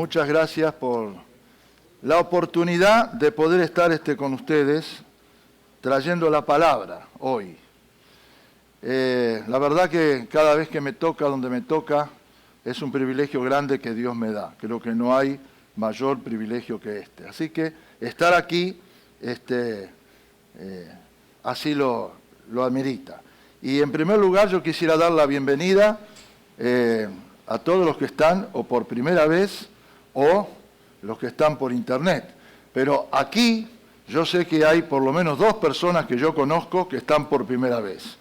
muchas gracias por la oportunidad de poder estar con ustedes trayendo la palabra hoy. La verdad que cada vez que me toca, donde me toca, es un privilegio grande que Dios me da. Creo que no hay mayor privilegio que este. Así que estar aquí, así lo amerita. Y en primer lugar yo quisiera dar la bienvenida a todos los que están o por primera vez o los que están por internet. Pero aquí yo sé que hay por lo menos 2 personas que yo conozco que están por primera vez.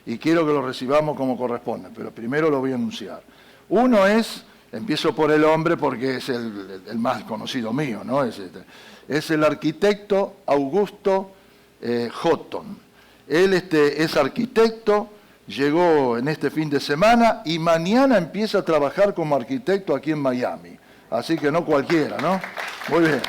Y quiero que lo recibamos como corresponde, pero primero lo voy a anunciar. Uno es, empiezo por el hombre porque es el más conocido mío, ¿no? Es el arquitecto Augusto Houghton. Él es arquitecto, llegó en este fin de semana y mañana empieza a trabajar como arquitecto aquí en Miami. Así que no cualquiera, ¿no? Muy bien.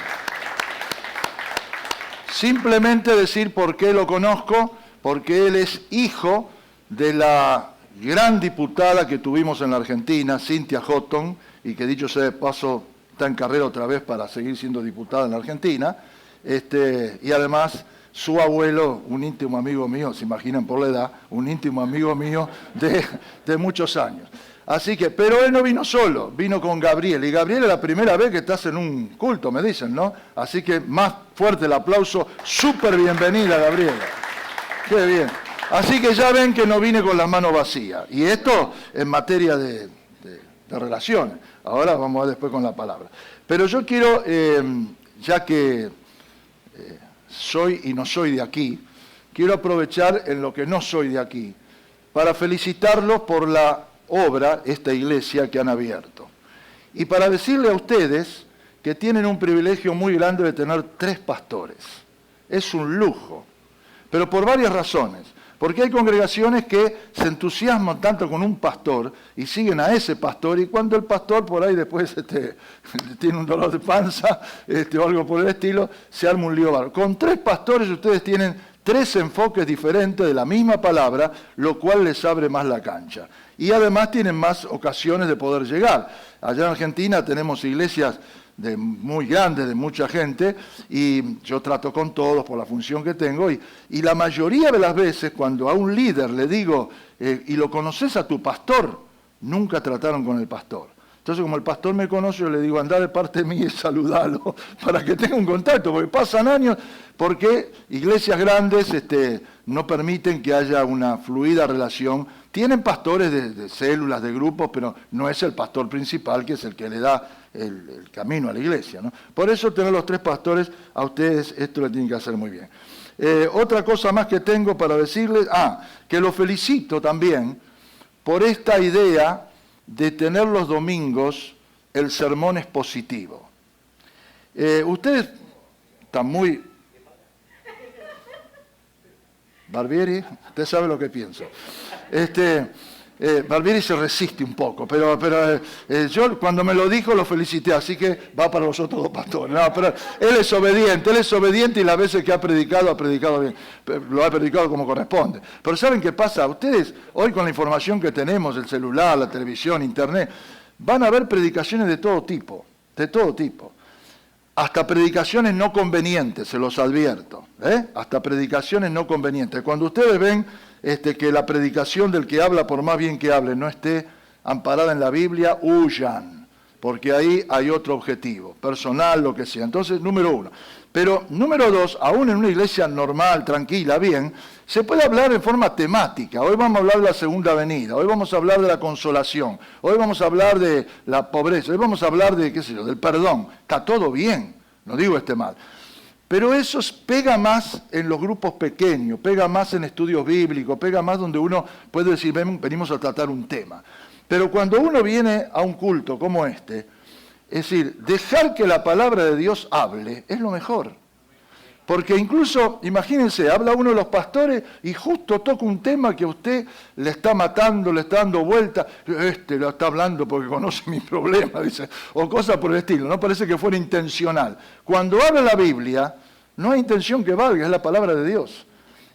Simplemente decir por qué lo conozco, porque él es hijo de la gran diputada que tuvimos en la Argentina, Cynthia Houghton, y que dicho sea de paso está en carrera otra vez para seguir siendo diputada en la Argentina, y además su abuelo, un íntimo amigo mío, se imaginan por la edad, un íntimo amigo mío de muchos años. Así que, pero él no vino solo, vino con Gabriel, y Gabriel es la primera vez que estás en un culto, me dicen, ¿no? Así que más fuerte el aplauso, súper bienvenida Gabriela. Qué bien. Así que ya ven que no vine con las manos vacías. Y esto en materia de relaciones. Ahora vamos a ver después con la palabra. Pero yo quiero, ya que soy y no soy de aquí, quiero aprovechar en lo que no soy de aquí, para felicitarlos por la obra, esta iglesia que han abierto. Y para decirle a ustedes que tienen un privilegio muy grande de tener 3 pastores. Es un lujo, pero por varias razones. Porque hay congregaciones que se entusiasman tanto con un pastor y siguen a ese pastor, y cuando el pastor por ahí después tiene un dolor de panza o algo por el estilo, se arma un lío bárbaro. Con 3 pastores ustedes tienen 3 enfoques diferentes de la misma palabra, lo cual les abre más la cancha. Y además tienen más ocasiones de poder llegar. Allá en Argentina tenemos iglesias muy grandes, de mucha gente, y yo trato con todos por la función que tengo, y la mayoría de las veces cuando a un líder le digo, ¿y lo conoces a tu pastor? Nunca trataron con el pastor. Entonces, como el pastor me conoce, yo le digo, andá de parte mía y saludalo, para que tenga un contacto, porque pasan años, porque iglesias grandes no permiten que haya una fluida relación. Tienen pastores de células, de grupos, pero no es el pastor principal, que es el que le da el camino a la iglesia, ¿no? Por eso tener los 3 pastores, a ustedes esto lo tienen que hacer muy bien. Otra cosa más que tengo para decirles, que los felicito también por esta idea de tener los domingos el sermón expositivo. Ustedes están muy... Barbieri, usted sabe lo que pienso. Barbieri se resiste un poco, pero yo cuando me lo dijo lo felicité, así que va para los otros 2 pastores. No, pero él es obediente y las veces que ha predicado bien, lo ha predicado como corresponde. Pero ¿saben qué pasa? Ustedes hoy con la información que tenemos, el celular, la televisión, internet, van a ver predicaciones de todo tipo, hasta predicaciones no convenientes, se los advierto, hasta predicaciones no convenientes. Cuando ustedes ven que la predicación del que habla, por más bien que hable, no esté amparada en la Biblia, huyan, porque ahí hay otro objetivo, personal, lo que sea. Entonces, número 1. Pero, número 2, aún en una iglesia normal, tranquila, bien, se puede hablar de forma temática. Hoy vamos a hablar de la segunda venida, hoy vamos a hablar de la consolación, hoy vamos a hablar de la pobreza, hoy vamos a hablar de, del perdón. Está todo bien, no digo mal. Pero eso pega más en los grupos pequeños, pega más en estudios bíblicos, pega más donde uno puede decir, venimos a tratar un tema. Pero cuando uno viene a un culto como este, es decir, dejar que la palabra de Dios hable es lo mejor. Porque incluso, imagínense, habla uno de los pastores y justo toca un tema que a usted le está matando, le está dando vuelta. Lo está hablando porque conoce mi problema, dice, o cosas por el estilo. No parece que fuera intencional. Cuando habla la Biblia, no hay intención que valga, es la palabra de Dios.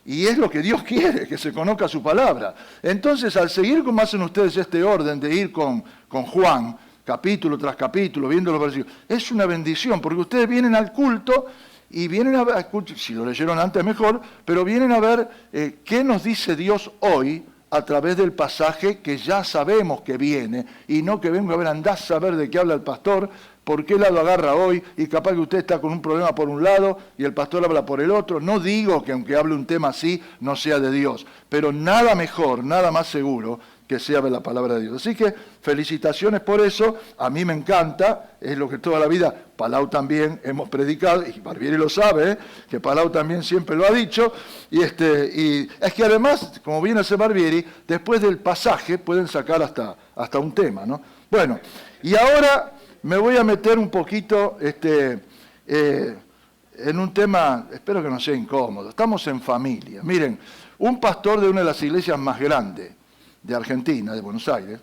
Y es lo que Dios quiere, que se conozca su palabra. Entonces, al seguir como hacen ustedes este orden de ir con Juan, capítulo tras capítulo, viendo los versículos. Es una bendición, porque ustedes vienen al culto y vienen a ver, si lo leyeron antes mejor, pero vienen a ver qué nos dice Dios hoy a través del pasaje que ya sabemos que viene, y no que vengo a ver, andás a saber de qué habla el pastor, por qué lado agarra hoy, y capaz que usted está con un problema por un lado y el pastor habla por el otro. No digo que aunque hable un tema así no sea de Dios, pero nada mejor, nada más seguro que sea de la palabra de Dios. Así que felicitaciones por eso, a mí me encanta, es lo que toda la vida, Palau también hemos predicado, y Barbieri lo sabe, que Palau también siempre lo ha dicho, y es que además, como viene a hacer Barbieri, después del pasaje pueden sacar hasta un tema, ¿no? Bueno, y ahora me voy a meter un poquito en un tema, espero que no sea incómodo, estamos en familia. Miren, un pastor de una de las iglesias más grandes de Argentina, de Buenos Aires,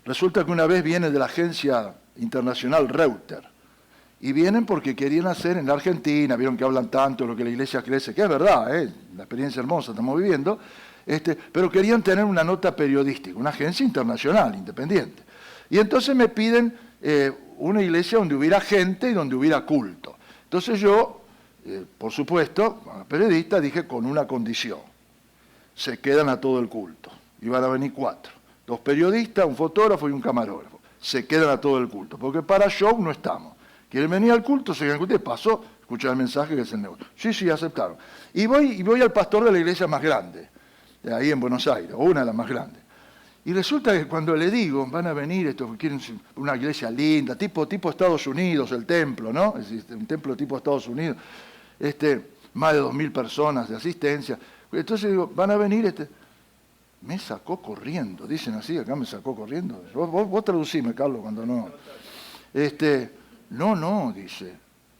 resulta que una vez viene de la agencia internacional Reuters, y vienen porque querían hacer en la Argentina, vieron que hablan tanto de lo que la iglesia crece, que es verdad, la experiencia hermosa estamos viviendo, pero querían tener una nota periodística, una agencia internacional, independiente. Y entonces me piden una iglesia donde hubiera gente y donde hubiera culto. Entonces yo, por supuesto, como periodista, dije con una condición: se quedan a todo el culto. Iban a venir 4, 2 periodistas, un fotógrafo y un camarógrafo. Se quedan a todo el culto, porque para show no estamos. Quieren venir al culto, se quedan al culto, y paso, escuchar el mensaje que es el negocio. Sí, aceptaron. Y voy al pastor de la iglesia más grande, de ahí en Buenos Aires, o una de las más grandes. Y resulta que cuando le digo, van a venir estos que quieren una iglesia linda, tipo Estados Unidos, el templo, ¿no? Es decir, un templo tipo Estados Unidos, más de 2.000 personas de asistencia. Entonces digo, van a venir, me sacó corriendo, dicen así, acá me sacó corriendo. Vos traducime, Carlos, cuando no. No, dice,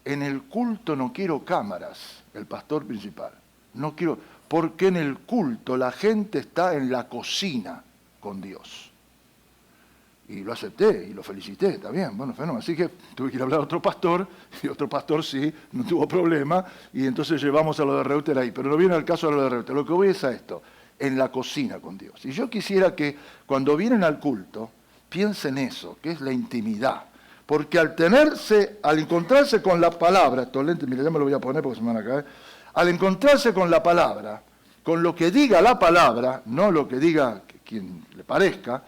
en el culto no quiero cámaras, el pastor principal. No quiero, porque en el culto la gente está en la cocina con Dios. Y lo acepté y lo felicité, está bien, bueno, fenómeno. Así que tuve que ir a hablar a otro pastor, y otro pastor sí, no tuvo problema, y entonces llevamos a lo de Reuters ahí. Pero no viene al caso de lo de Reuters, lo que voy es a esto, en la cocina con Dios. Y yo quisiera que cuando vienen al culto, piensen eso, que es la intimidad. Porque al encontrarse con la palabra, estos lentes, mira, ya me lo voy a poner porque se me van a caer, al encontrarse con la palabra, con lo que diga la palabra, no lo que diga quien le parezca,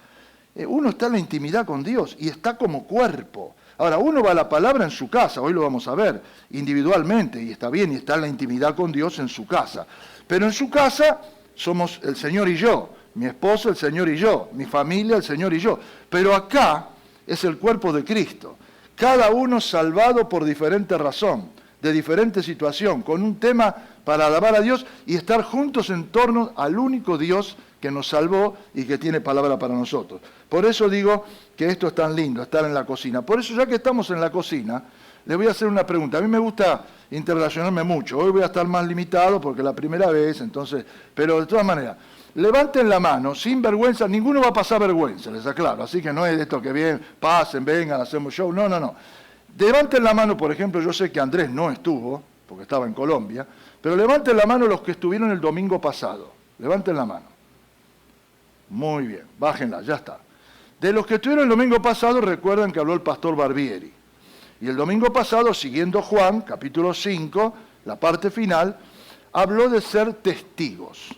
uno está en la intimidad con Dios y está como cuerpo. Ahora, uno va a la palabra en su casa, hoy lo vamos a ver, individualmente, y está bien, y está en la intimidad con Dios en su casa. Pero en su casa somos el Señor y yo, mi esposo, el Señor y yo, mi familia, el Señor y yo. Pero acá es el cuerpo de Cristo, cada uno salvado por diferente razón, de diferente situación, con un tema para alabar a Dios y estar juntos en torno al único Dios que nos salvó y que tiene palabra para nosotros. Por eso digo que esto es tan lindo, estar en la cocina. Por eso, ya que estamos en la cocina, le voy a hacer una pregunta. A mí me gusta interrelacionarme mucho. Hoy voy a estar más limitado porque es la primera vez, entonces, pero de todas maneras, levanten la mano, sin vergüenza, ninguno va a pasar vergüenza, les aclaro. Así que no es de esto que bien, pasen, vengan, hacemos show, no. Levanten la mano, por ejemplo, yo sé que Andrés no estuvo, porque estaba en Colombia, pero levanten la mano los que estuvieron el domingo pasado. Levanten la mano. Muy bien, bájenla, ya está. De los que estuvieron el domingo pasado, recuerdan que habló el pastor Barbieri. Y el domingo pasado, siguiendo Juan, capítulo 5, la parte final, habló de ser testigos,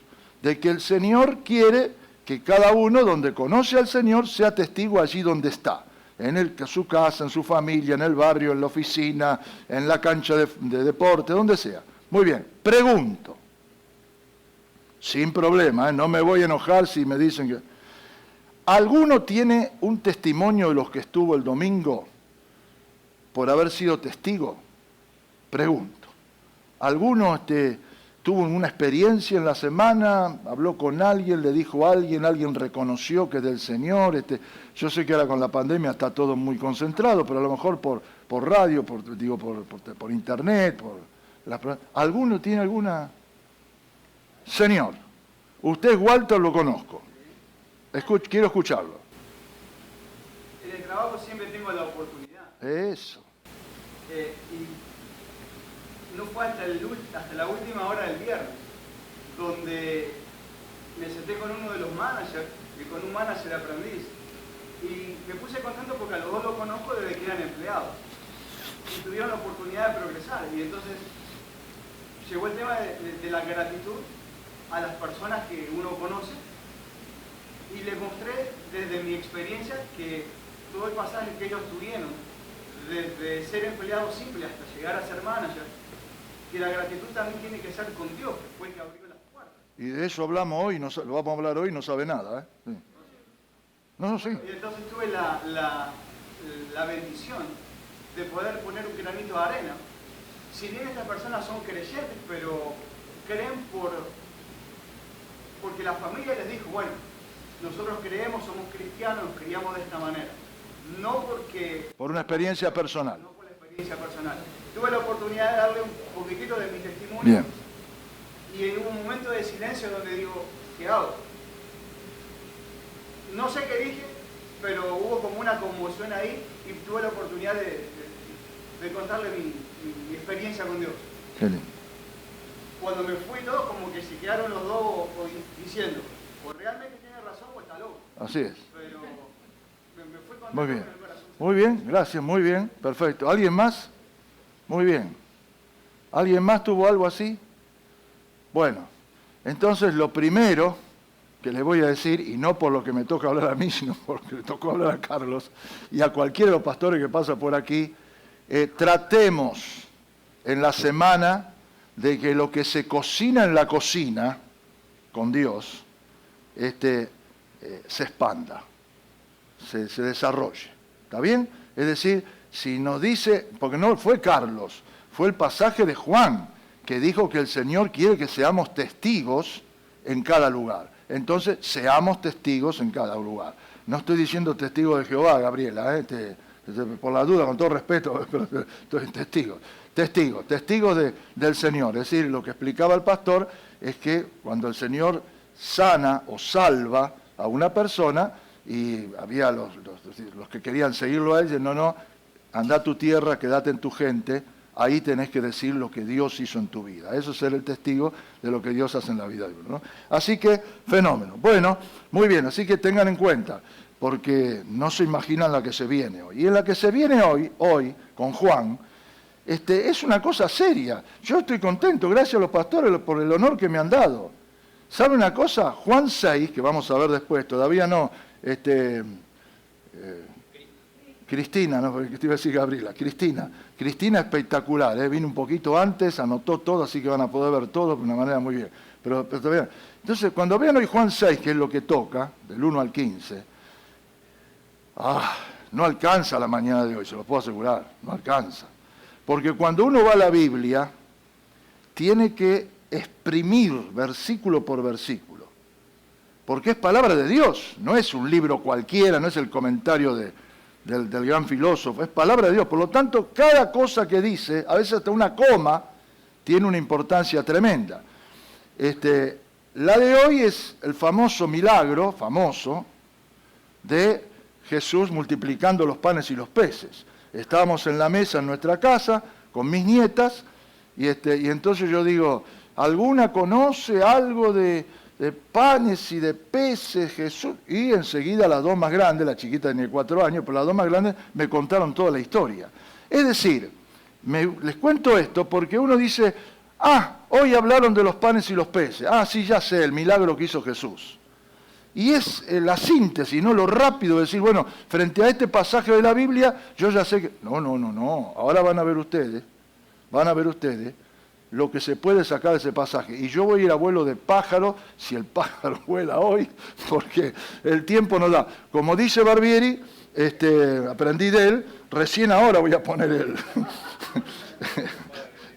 de que el Señor quiere que cada uno, donde conoce al Señor, sea testigo allí donde está. En su casa, en su familia, en el barrio, en la oficina, en la cancha de deporte, donde sea. Muy bien, pregunto. Sin problema, no me voy a enojar si me dicen que... ¿Alguno tiene un testimonio de los que estuvo el domingo por haber sido testigo? Pregunto. ¿Alguno tuvo una experiencia en la semana, habló con alguien, le dijo a alguien, alguien reconoció que es del Señor? Yo sé que ahora con la pandemia está todo muy concentrado, pero a lo mejor por radio, por internet, ¿alguno tiene alguna...? Señor, usted Walter lo conozco. Quiero escucharlo. En el trabajo siempre tengo la oportunidad. Eso. Y no fue hasta la última hora del viernes, donde me senté con uno de los managers y con un manager aprendiz. Y me puse contento porque a los dos los conozco desde que eran empleados. Y tuvieron la oportunidad de progresar. Y entonces llegó el tema de la gratitud a las personas que uno conoce. Y les mostré desde mi experiencia que todo el pasaje que ellos tuvieron, desde ser empleado simple hasta llegar a ser manager, que la gratitud también tiene que ser con Dios, que fue el que abrió las puertas. Y de eso hablamos hoy, lo vamos a hablar hoy, no sabe nada. ¿Eh? Sí. No, sí. Y entonces tuve la bendición de poder poner un granito de arena. Si bien estas personas son creyentes, pero creen porque la familia les dijo, bueno, nosotros creemos, somos cristianos, nos criamos de esta manera. No porque... Por una experiencia personal. No por la experiencia personal. Tuve la oportunidad de darle un poquitito de mi testimonio. Bien. Y en un momento de silencio donde digo, ¿qué hago? No sé qué dije, pero hubo como una conmoción ahí y tuve la oportunidad de contarle mi experiencia con Dios. Qué lindo. Cuando me fui todos, como que se quedaron los dos diciendo, o realmente tiene razón o está loco. Así es. Pero me fui contento Muy bien. con el corazón. Muy bien, gracias, muy bien, perfecto. ¿Alguien más? Muy bien. ¿Alguien más tuvo algo así? Bueno, entonces lo primero que le voy a decir, y no por lo que me toca hablar a mí, sino porque le tocó hablar a Carlos y a cualquiera de los pastores que pasa por aquí, tratemos en la semana de que lo que se cocina en la cocina con Dios se expanda, se desarrolle. ¿Está bien? Es decir, si nos dice, porque no fue Carlos, fue el pasaje de Juan, que dijo que el Señor quiere que seamos testigos en cada lugar. Entonces, seamos testigos en cada lugar. No estoy diciendo testigos de Jehová, Gabriela, por la duda, con todo respeto, pero estoy testigos del Señor. Es decir, lo que explicaba el pastor es que cuando el Señor sana o salva a una persona, y había los que querían seguirlo a él, dicen, no, anda a tu tierra, quédate en tu gente, ahí tenés que decir lo que Dios hizo en tu vida. Eso es ser el testigo de lo que Dios hace en la vida de uno, ¿no? Así que, fenómeno. Bueno, muy bien, así que tengan en cuenta, porque no se imaginan la que se viene hoy. Y en la que se viene hoy con Juan, es una cosa seria. Yo estoy contento, gracias a los pastores por el honor que me han dado. ¿Sabe una cosa? Juan 6, que vamos a ver después, todavía no, Cristina, no, porque te iba a decir Gabriela, Cristina espectacular, vino un poquito antes, anotó todo, así que van a poder ver todo de una manera muy bien. Pero todavía. Entonces, cuando vean hoy Juan 6, que es lo que toca, del 1 al 15, no alcanza la mañana de hoy, se lo puedo asegurar, no alcanza. Porque cuando uno va a la Biblia, tiene que exprimir versículo por versículo. Porque es palabra de Dios, no es un libro cualquiera, no es el comentario del gran filósofo, es palabra de Dios. Por lo tanto, cada cosa que dice, a veces hasta una coma, tiene una importancia tremenda. La de hoy es el famoso milagro, de Jesús multiplicando los panes y los peces. Estábamos en la mesa en nuestra casa con mis nietas y entonces yo digo, ¿alguna conoce algo de panes y de peces, Jesús? Y enseguida las dos más grandes, la chiquita tenía 4 años, pero las dos más grandes me contaron toda la historia. Es decir, les cuento esto porque uno dice, hoy hablaron de los panes y los peces. Sí, ya sé, el milagro que hizo Jesús. Y es la síntesis, no lo rápido de decir, bueno, frente a este pasaje de la Biblia, yo ya sé que... No. Ahora van a ver ustedes lo que se puede sacar de ese pasaje. Y yo voy a ir a vuelo de pájaro, si el pájaro vuela hoy, porque el tiempo no da. Como dice Barbieri, aprendí de él, recién ahora voy a poner él.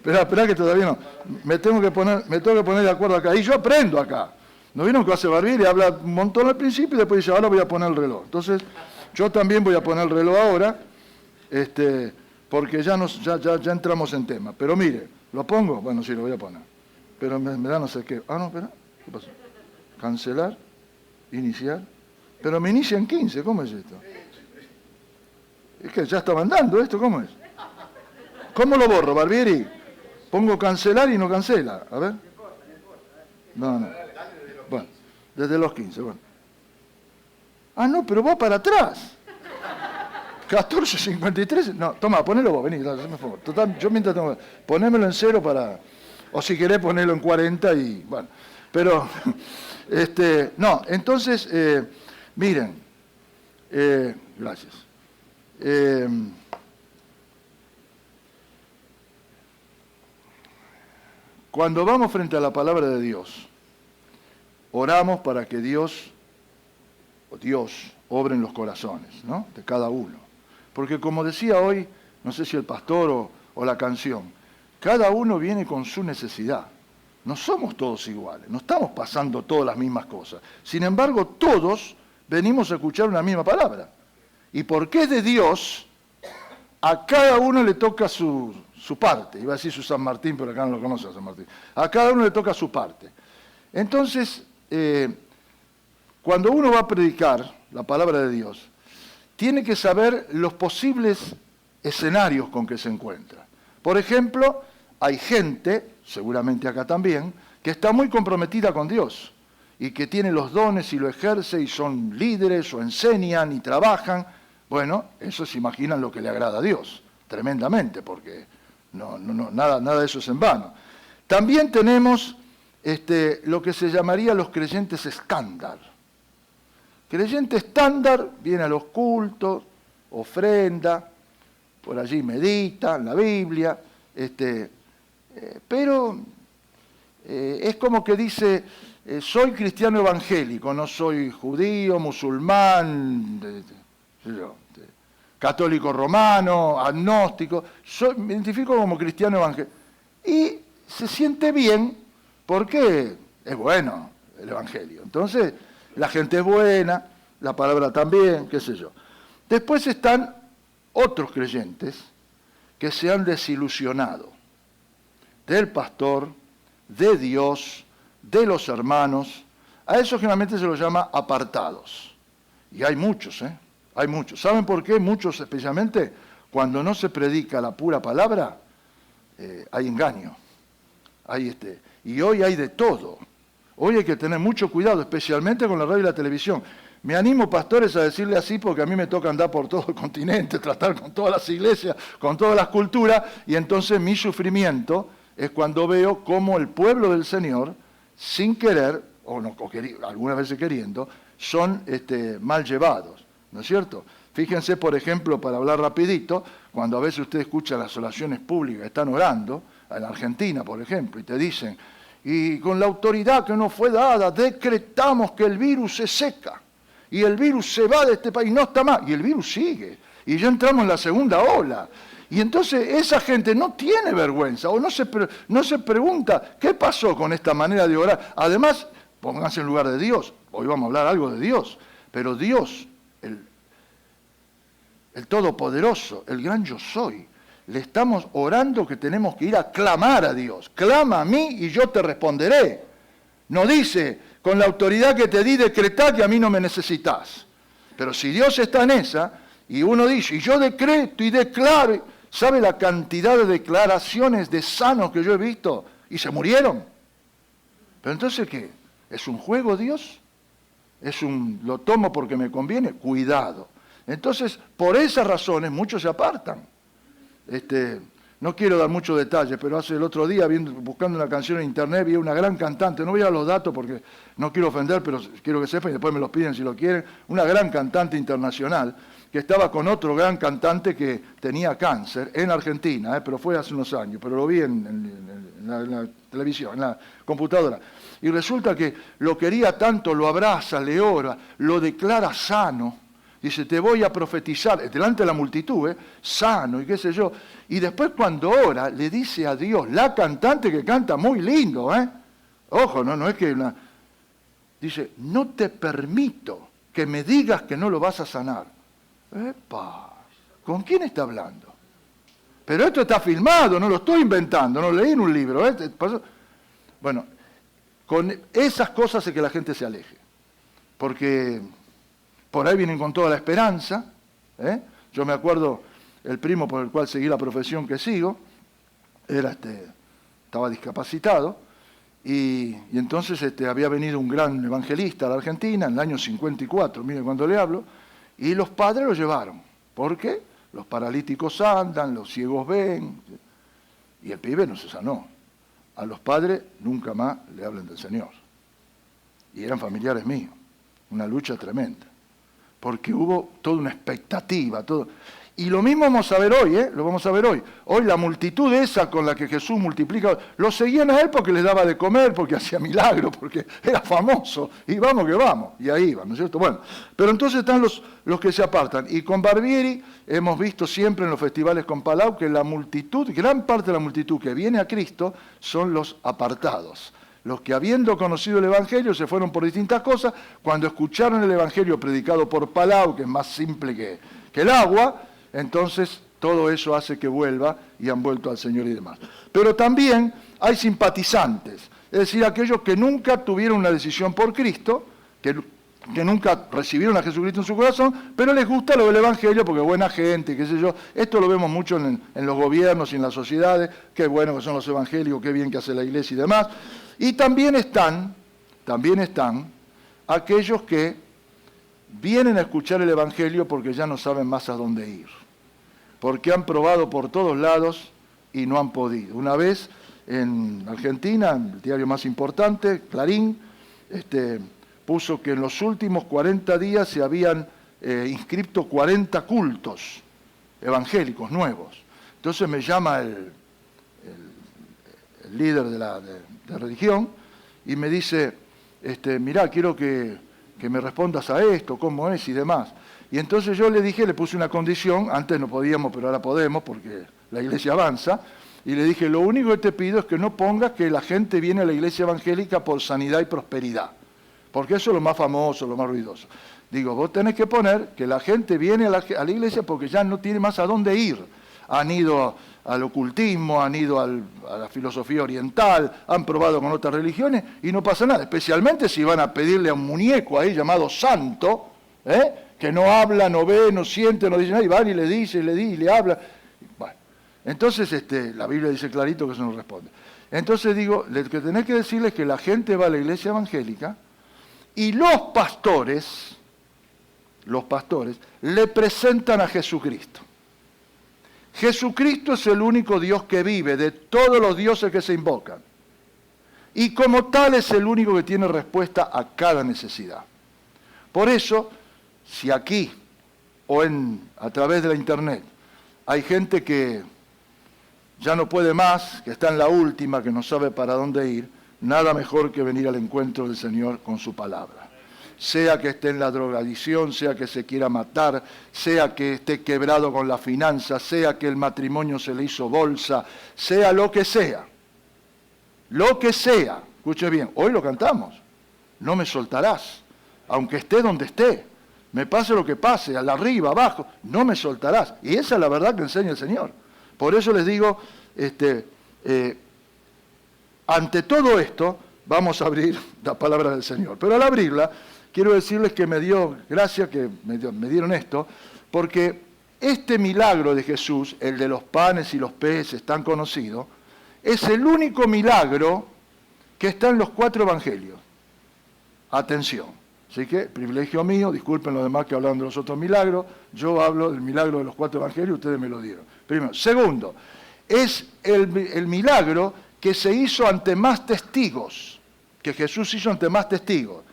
Espera que todavía no. Me tengo que poner de acuerdo acá. Y yo aprendo acá. ¿No vieron que hace Barbieri? Habla un montón al principio y después dice, ahora voy a poner el reloj. Entonces, yo también voy a poner el reloj ahora, porque ya entramos en tema. Pero mire, ¿lo pongo? Bueno, sí, lo voy a poner. Pero me da no sé qué. No, espera. ¿Qué pasó? Cancelar, iniciar. Pero me inicia en 15, ¿cómo es esto? Es que ya está mandando esto, ¿cómo es? ¿Cómo lo borro, Barbieri? Pongo cancelar y no cancela. A ver. No. Bueno, desde los 15, bueno. No, pero va para atrás. 14.53, no, toma, ponelo vos, vení, total, yo mientras tengo, ponémelo en 0 para, o si querés ponerlo en 40 y, bueno, pero, no, entonces, miren, gracias. Cuando vamos frente a la palabra de Dios, oramos para que Dios obre en los corazones, ¿no?, de cada uno. Porque como decía hoy, no sé si el pastor o la canción, cada uno viene con su necesidad. No somos todos iguales, no estamos pasando todas las mismas cosas. Sin embargo, todos venimos a escuchar una misma palabra. Y porque es de Dios, a cada uno le toca su parte. Iba a decir su San Martín, pero acá no lo conoce a San Martín. A cada uno le toca su parte. Entonces, cuando uno va a predicar la palabra de Dios, tiene que saber los posibles escenarios con que se encuentra. Por ejemplo, hay gente, seguramente acá también, que está muy comprometida con Dios y que tiene los dones y lo ejerce y son líderes o enseñan y trabajan. Bueno, eso se imaginan lo que le agrada a Dios, tremendamente, porque nada de eso es en vano. También tenemos lo que se llamaría los creyentes estándar. Creyente estándar viene a los cultos, ofrenda, por allí medita en la Biblia, pero es como que dice, soy cristiano evangélico, no soy judío, musulmán, católico romano, agnóstico, me identifico como cristiano evangélico. Y se siente bien porque es bueno el evangelio. Entonces, la gente es buena, la palabra también, qué sé yo. Después están otros creyentes que se han desilusionado del pastor, de Dios, de los hermanos. A eso generalmente se los llama apartados. Y hay muchos, hay muchos. ¿Saben por qué? Muchos, especialmente cuando no se predica la pura palabra, hay engaño. Y hoy hay de todo. Hoy hay que tener mucho cuidado, especialmente con la radio y la televisión. Me animo, pastores, a decirle así porque a mí me toca andar por todo el continente, tratar con todas las iglesias, con todas las culturas, y entonces mi sufrimiento es cuando veo cómo el pueblo del Señor, sin querer, algunas veces queriendo, son mal llevados, ¿no es cierto? Fíjense, por ejemplo, para hablar rapidito, cuando a veces usted escucha las oraciones públicas que están orando, en Argentina, por ejemplo, y te dicen, y con la autoridad que nos fue dada, decretamos que el virus se seca, y el virus se va de este país, no está más, y el virus sigue, y ya entramos en la segunda ola. Y entonces esa gente no tiene vergüenza, o no se pregunta, ¿qué pasó con esta manera de orar? Además, pónganse en lugar de Dios, hoy vamos a hablar algo de Dios, pero Dios, el Todopoderoso, el gran yo soy, le estamos orando que tenemos que ir a clamar a Dios. Clama a mí y yo te responderé. No dice, con la autoridad que te di, decretá que a mí no me necesitas. Pero si Dios está en esa, y uno dice, y yo decreto y declaro, ¿sabe la cantidad de declaraciones de sanos que yo he visto? Y se murieron. Pero entonces, ¿qué? ¿Es un juego Dios? ¿Lo tomo porque me conviene? Cuidado. Entonces, por esas razones, muchos se apartan. No quiero dar muchos detalles, pero el otro día, buscando una canción en internet, vi una gran cantante, no voy a dar los datos porque no quiero ofender, pero quiero que sepan y después me los piden si lo quieren, una gran cantante internacional que estaba con otro gran cantante que tenía cáncer en Argentina, pero fue hace unos años, pero lo vi en la televisión, en la computadora. Y resulta que lo quería tanto, lo abraza, le ora, lo declara sano. Dice, te voy a profetizar, delante de la multitud, sano y qué sé yo. Y después cuando ora, le dice a Dios, la cantante que canta muy lindo, ojo, no es que dice, no te permito que me digas que no lo vas a sanar. ¡Epa! ¿Con quién está hablando? Pero esto está filmado, no lo estoy inventando, no lo leí en un libro. Bueno, con esas cosas es que la gente se aleje. Porque por ahí vienen con toda la esperanza. Yo me acuerdo, el primo por el cual seguí la profesión que sigo, estaba discapacitado, y entonces había venido un gran evangelista a la Argentina en el año 54, miren cuando le hablo, y los padres lo llevaron. Porque los paralíticos andan, los ciegos ven, y el pibe no se sanó. A los padres nunca más le hablan del Señor. Y eran familiares míos. Una lucha tremenda. Porque hubo toda una expectativa, todo. Y lo mismo vamos a ver hoy, lo vamos a ver hoy. Hoy la multitud esa con la que Jesús multiplica, lo seguían a él porque les daba de comer, porque hacía milagros, porque era famoso, y vamos que vamos, y ahí iban, ¿no es cierto? Bueno, pero entonces están los que se apartan, y con Barbieri hemos visto siempre en los festivales con Palau que la multitud, gran parte de la multitud que viene a Cristo son los apartados. Los que habiendo conocido el Evangelio se fueron por distintas cosas, cuando escucharon el Evangelio predicado por Palau, que es más simple que el agua, entonces todo eso hace que vuelva y han vuelto al Señor y demás. Pero también hay simpatizantes, es decir, aquellos que nunca tuvieron una decisión por Cristo, que nunca recibieron a Jesucristo en su corazón, pero les gusta lo del Evangelio porque es buena gente, qué sé yo. Esto lo vemos mucho en los gobiernos y en las sociedades, qué bueno que son los evangélicos, qué bien que hace la iglesia y demás. Y también están aquellos que vienen a escuchar el Evangelio porque ya no saben más a dónde ir, porque han probado por todos lados y no han podido. Una vez en Argentina, el diario más importante, Clarín, puso que en los últimos 40 días se habían inscrito 40 cultos evangélicos nuevos. Entonces me llama el líder de la religión y me dice, mirá, quiero que me respondas a esto, cómo es y demás. Y entonces yo le dije, le puse una condición, antes no podíamos, pero ahora podemos porque la iglesia avanza, y le dije, lo único que te pido es que no pongas que la gente viene a la iglesia evangélica por sanidad y prosperidad, porque eso es lo más famoso, lo más ruidoso. Digo, vos tenés que poner que la gente viene a la iglesia porque ya no tiene más a dónde ir. Han ido al ocultismo, han ido a la filosofía oriental, han probado con otras religiones y no pasa nada, especialmente si van a pedirle a un muñeco ahí llamado santo, que no habla, no ve, no siente, no dice nada, y van y le dice, y le habla. Bueno, entonces la Biblia dice clarito que eso no responde. Entonces digo, lo que tenés que decirles es que la gente va a la iglesia evangélica y los pastores le presentan a Jesucristo. Jesucristo es el único Dios que vive de todos los dioses que se invocan. Y como tal es el único que tiene respuesta a cada necesidad. Por eso, si aquí o a través de la internet hay gente que ya no puede más, que está en la última, que no sabe para dónde ir, nada mejor que venir al encuentro del Señor con su palabra. Sea que esté en la drogadicción, sea que se quiera matar, sea que esté quebrado con la finanza, sea que el matrimonio se le hizo bolsa, sea lo que sea. Lo que sea, escuche bien, hoy lo cantamos, no me soltarás, aunque esté donde esté, me pase lo que pase, al arriba, abajo, no me soltarás. Y esa es la verdad que enseña el Señor. Por eso les digo, ante todo esto, vamos a abrir la palabra del Señor. Pero al abrirla, quiero decirles que me dio gracia que me dieron esto, porque este milagro de Jesús, el de los panes y los peces tan conocido, es el único milagro que está en los 4 evangelios. Atención. Así que, privilegio mío, disculpen los demás que hablan de los otros milagros, yo hablo del milagro de los 4 evangelios, ustedes me lo dieron. Primero. Segundo, es el milagro que se hizo ante más testigos, que Jesús hizo ante más testigos.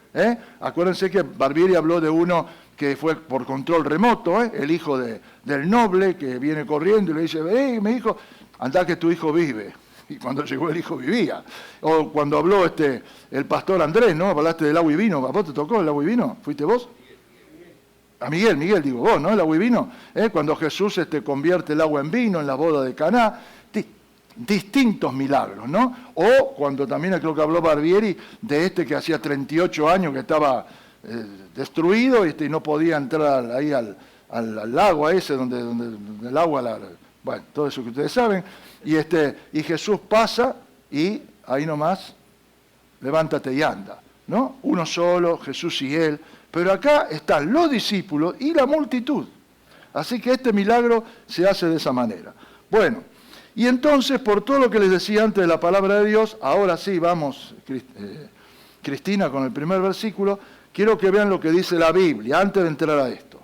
Acuérdense que Barbieri habló de uno que fue por control remoto, el hijo del noble que viene corriendo y le dice, mi hijo, andá que tu hijo vive. Y cuando llegó el hijo vivía. O cuando habló el pastor Andrés, ¿no? Hablaste del agua y vino. ¿A vos te tocó el agua y vino? ¿Fuiste vos? A Miguel, digo vos, ¿no? El agua y vino. Cuando Jesús convierte el agua en vino en la boda de Caná. Distintos milagros, ¿no? O cuando también creo que habló Barbieri de que hacía 38 años que estaba destruido y no podía entrar ahí al lago ese donde el agua, bueno, todo eso que ustedes saben. Y Jesús pasa y ahí nomás, levántate y anda, ¿no? Uno solo, Jesús y él. Pero acá están los discípulos y la multitud. Así que este milagro se hace de esa manera. Bueno, y entonces, por todo lo que les decía antes de la palabra de Dios, ahora sí, vamos, Cristina, con el primer versículo, quiero que vean lo que dice la Biblia, antes de entrar a esto.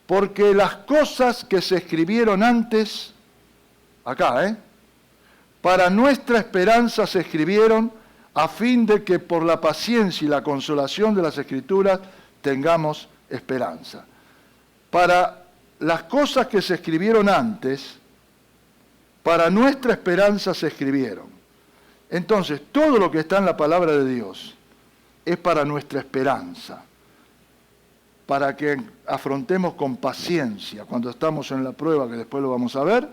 porque las cosas que se escribieron antes, acá, para nuestra esperanza se escribieron a fin de que por la paciencia y la consolación de las Escrituras tengamos esperanza. Para las cosas que se escribieron antes, para nuestra esperanza se escribieron. Entonces, todo lo que está en la palabra de Dios es para nuestra esperanza, para que afrontemos con paciencia cuando estamos en la prueba, que después lo vamos a ver,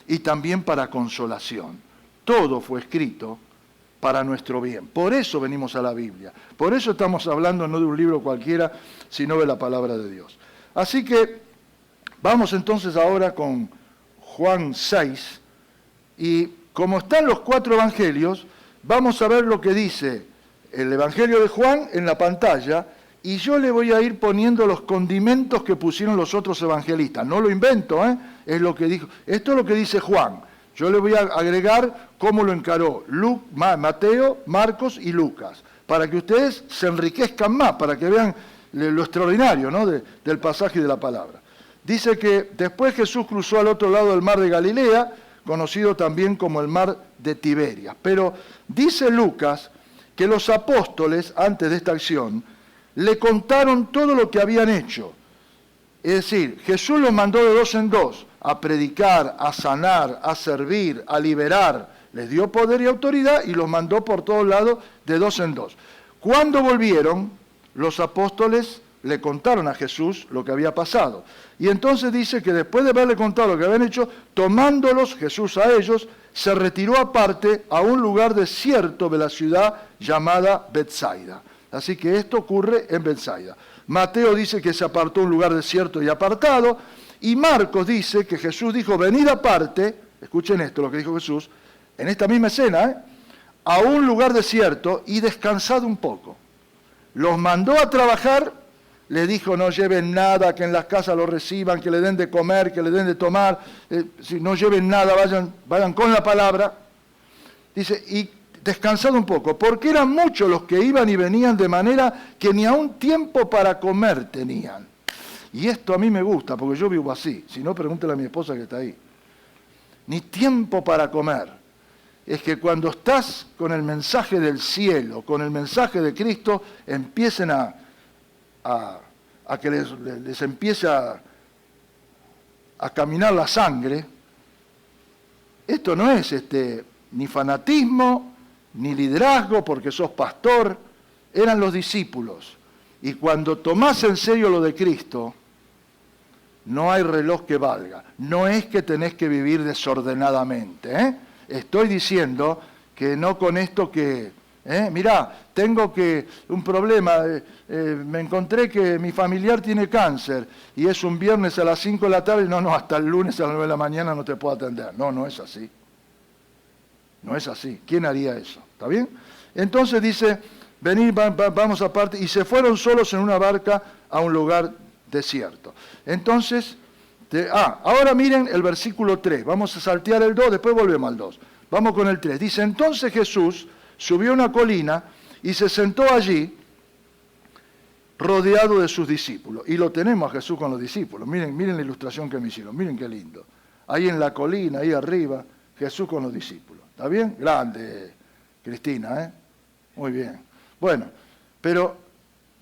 y también para consolación. Todo fue escrito para nuestro bien. Por eso venimos a la Biblia. Por eso estamos hablando no de un libro cualquiera, sino de la palabra de Dios. Así que vamos entonces ahora con Juan 6, y como están los 4 evangelios, vamos a ver lo que dice el evangelio de Juan en la pantalla, y yo le voy a ir poniendo los condimentos que pusieron los otros evangelistas. No lo invento, es lo que dijo. Esto es lo que dice Juan. Yo le voy a agregar cómo lo encaró Mateo, Marcos y Lucas, para que ustedes se enriquezcan más, para que vean lo extraordinario, ¿no?, del pasaje de la palabra. Dice que después Jesús cruzó al otro lado del mar de Galilea, conocido también como el mar de Tiberias. Pero dice Lucas que los apóstoles, antes de esta acción, le contaron todo lo que habían hecho. Es decir, Jesús los mandó de 2 en 2 a predicar, a sanar, a servir, a liberar. Les dio poder y autoridad y los mandó por todos lados de 2 en 2. Cuando volvieron, los apóstoles le contaron a Jesús lo que había pasado. Y entonces dice que después de haberle contado lo que habían hecho, tomándolos Jesús a ellos, se retiró aparte a un lugar desierto de la ciudad llamada Betsaida. Así que esto ocurre en Betsaida. Mateo dice que se apartó a un lugar desierto y apartado, y Marcos dice que Jesús dijo, venid aparte, escuchen esto, lo que dijo Jesús, en esta misma escena, a un lugar desierto y descansad un poco. Los mandó a trabajar, le dijo, no lleven nada, que en las casas lo reciban, que le den de comer, que le den de tomar, si no lleven nada, vayan con la palabra. Dice, y descansad un poco, porque eran muchos los que iban y venían de manera que ni aun tiempo para comer tenían. Y esto a mí me gusta, porque yo vivo así. Si no, pregúntale a mi esposa que está ahí. Ni tiempo para comer. Es que cuando estás con el mensaje del cielo, con el mensaje de Cristo, empiecen a que les empiece a caminar la sangre. Esto no es ni fanatismo, ni liderazgo, porque sos pastor. Eran los discípulos. Y cuando tomás en serio lo de Cristo, no hay reloj que valga. No es que tenés que vivir desordenadamente. Estoy diciendo que no con esto que... mirá, tengo un problema, me encontré que mi familiar tiene cáncer y es un viernes a las 5 de la tarde, no, hasta el lunes a las 9 de la mañana no te puedo atender. No es así. No es así. ¿Quién haría eso? ¿Está bien? Entonces dice, venid, vamos aparte, y se fueron solos en una barca a un lugar desierto. Entonces, ahora miren el versículo 3, vamos a saltear el 2, después volvemos al 2. Vamos con el 3. Dice, entonces Jesús subió a una colina y se sentó allí rodeado de sus discípulos. Y lo tenemos a Jesús con los discípulos. Miren la ilustración que me hicieron, miren qué lindo. Ahí en la colina, ahí arriba, Jesús con los discípulos. ¿Está bien? Grande, Cristina, Muy bien. Bueno, pero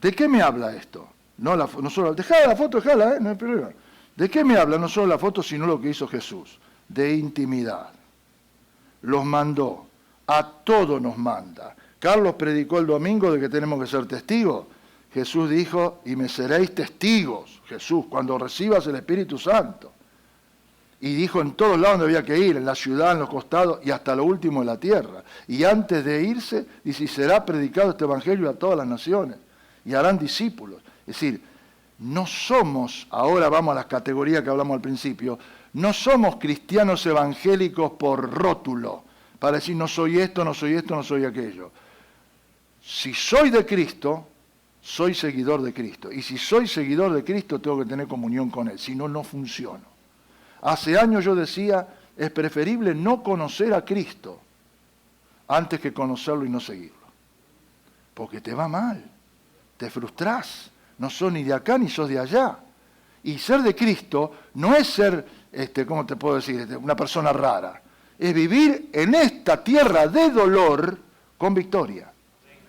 ¿de qué me habla esto? No solo, dejala la foto, dejala, no hay problema. ¿De qué me habla? No solo la foto, sino lo que hizo Jesús. De intimidad. Los mandó. A todos nos manda. Carlos predicó el domingo de que tenemos que ser testigos. Jesús dijo, y me seréis testigos, Jesús, cuando recibas el Espíritu Santo. Y dijo en todos lados donde había que ir, en la ciudad, en los costados y hasta lo último en la tierra. Y antes de irse, dice, y será predicado este evangelio a todas las naciones. Y harán discípulos. Es decir, no somos, ahora vamos a las categorías que hablamos al principio, no somos cristianos evangélicos por rótulo, para decir no soy esto, no soy esto, no soy aquello. Si soy de Cristo, soy seguidor de Cristo. Y si soy seguidor de Cristo, tengo que tener comunión con Él, si no, no funciono. Hace años yo decía, es preferible no conocer a Cristo antes que conocerlo y no seguirlo. Porque te va mal, te frustrás, no sos ni de acá ni sos de allá. Y ser de Cristo no es ser, ¿cómo te puedo decir?, una persona rara. Es vivir en esta tierra de dolor con victoria.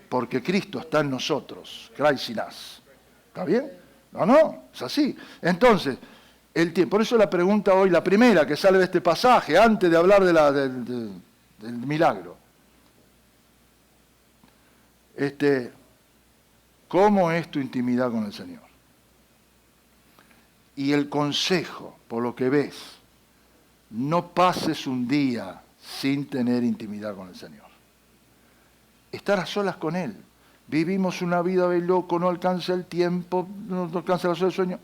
Porque Cristo está en nosotros. Christ in us. ¿Está bien? No, es así. Entonces, por eso la pregunta hoy, la primera que sale de este pasaje, antes de hablar del milagro. ¿Cómo es tu intimidad con el Señor? Y el consejo, por lo que ves, no pases un día sin tener intimidad con el Señor. Estar a solas con Él. Vivimos una vida de loco, no alcanza el tiempo, no alcanza el sueño.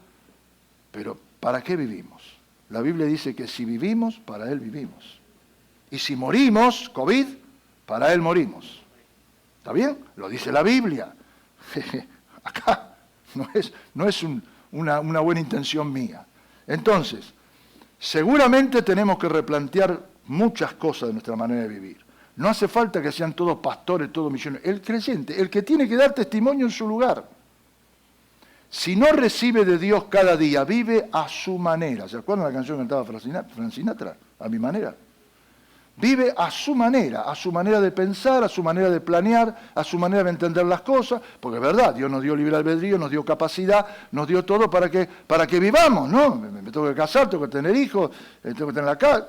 Pero, ¿para qué vivimos? La Biblia dice que si vivimos, para Él vivimos. Y si morimos, COVID, para Él morimos. ¿Está bien? Lo dice la Biblia. Acá no es una buena intención mía. Entonces, seguramente tenemos que replantear muchas cosas de nuestra manera de vivir. No hace falta que sean todos pastores, todos misioneros. El creyente, el que tiene que dar testimonio en su lugar. Si no recibe de Dios cada día, vive a su manera. ¿Se acuerdan la canción que cantaba Frank Sinatra? A mi manera. Vive a su manera de pensar, a su manera de planear, a su manera de entender las cosas, porque es verdad, Dios nos dio libre albedrío, nos dio capacidad, nos dio todo para que vivamos, ¿no? Me tengo que casar, tengo que tener hijos, tengo que tener la casa,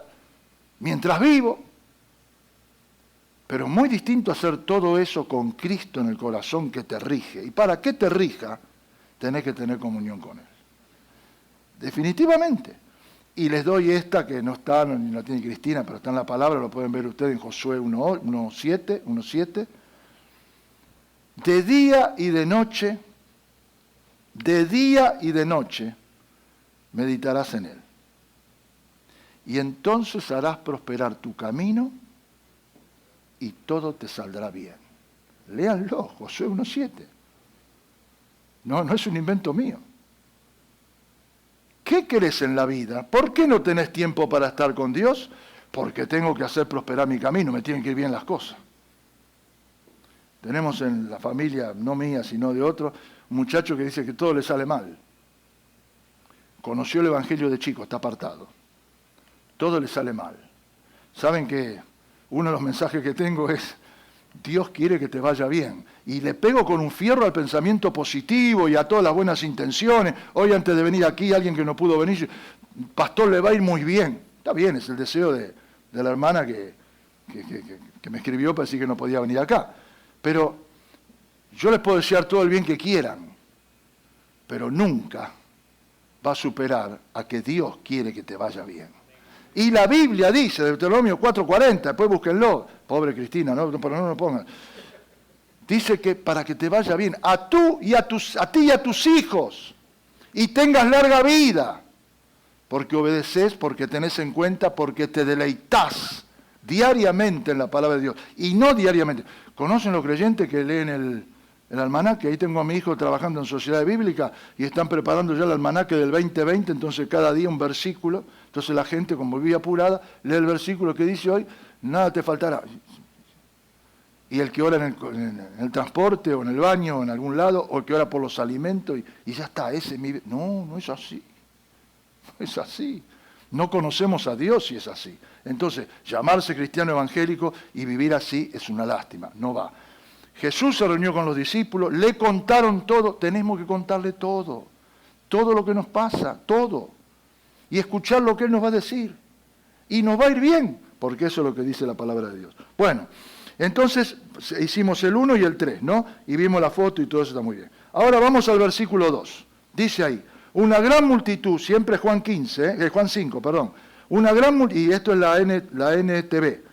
mientras vivo. Pero es muy distinto hacer todo eso con Cristo en el corazón que te rige. Y para que te rija, tenés que tener comunión con Él. Definitivamente. Y les doy esta que no está, ni la tiene Cristina, pero está en la palabra, lo pueden ver ustedes en Josué 1:7. De día y de noche, meditarás en Él. Y entonces harás prosperar tu camino y todo te saldrá bien. Léanlo, Josué 1:7. No es un invento mío. ¿Qué querés en la vida? ¿Por qué no tenés tiempo para estar con Dios? Porque tengo que hacer prosperar mi camino, me tienen que ir bien las cosas. Tenemos en la familia, no mía, sino de otro, un muchacho que dice que todo le sale mal. Conoció el Evangelio de chico, está apartado. Todo le sale mal. ¿Saben que uno de los mensajes que tengo es, Dios quiere que te vaya bien? Y le pego con un fierro al pensamiento positivo y a todas las buenas intenciones. Hoy antes de venir aquí, alguien que no pudo venir, pastor, le va a ir muy bien. Está bien, es el deseo de la hermana que me escribió para decir que no podía venir acá. Pero yo les puedo desear todo el bien que quieran, pero nunca va a superar a que Dios quiere que te vaya bien. Y la Biblia dice, Deuteronomio 4:40, después búsquenlo, pobre Cristina, pero no lo pongan. Dice que para que te vaya bien, a ti y a tus hijos, y tengas larga vida, porque obedeces, porque tenés en cuenta, porque te deleitas diariamente en la palabra de Dios, y no diariamente. ¿Conocen los creyentes que leen el almanaque? Ahí tengo a mi hijo trabajando en Sociedad Bíblica y están preparando ya el almanaque del 2020, entonces cada día un versículo. Entonces la gente, como vive apurada, lee el versículo que dice hoy, nada te faltará. Y el que ora en el transporte o en el baño o en algún lado, o el que ora por los alimentos y ya está, ese es mi... No es así. No es así. No conocemos a Dios si es así. Entonces, llamarse cristiano evangélico y vivir así es una lástima, no va. Jesús se reunió con los discípulos, le contaron todo, tenemos que contarle todo lo que nos pasa, todo, y escuchar lo que Él nos va a decir, y nos va a ir bien, porque eso es lo que dice la palabra de Dios. Bueno, entonces hicimos el 1 y el 3, ¿no? Y vimos la foto y todo eso está muy bien. Ahora vamos al versículo 2, dice ahí, una gran multitud, siempre Juan 5, perdón, una gran multitud, y esto es la NTV,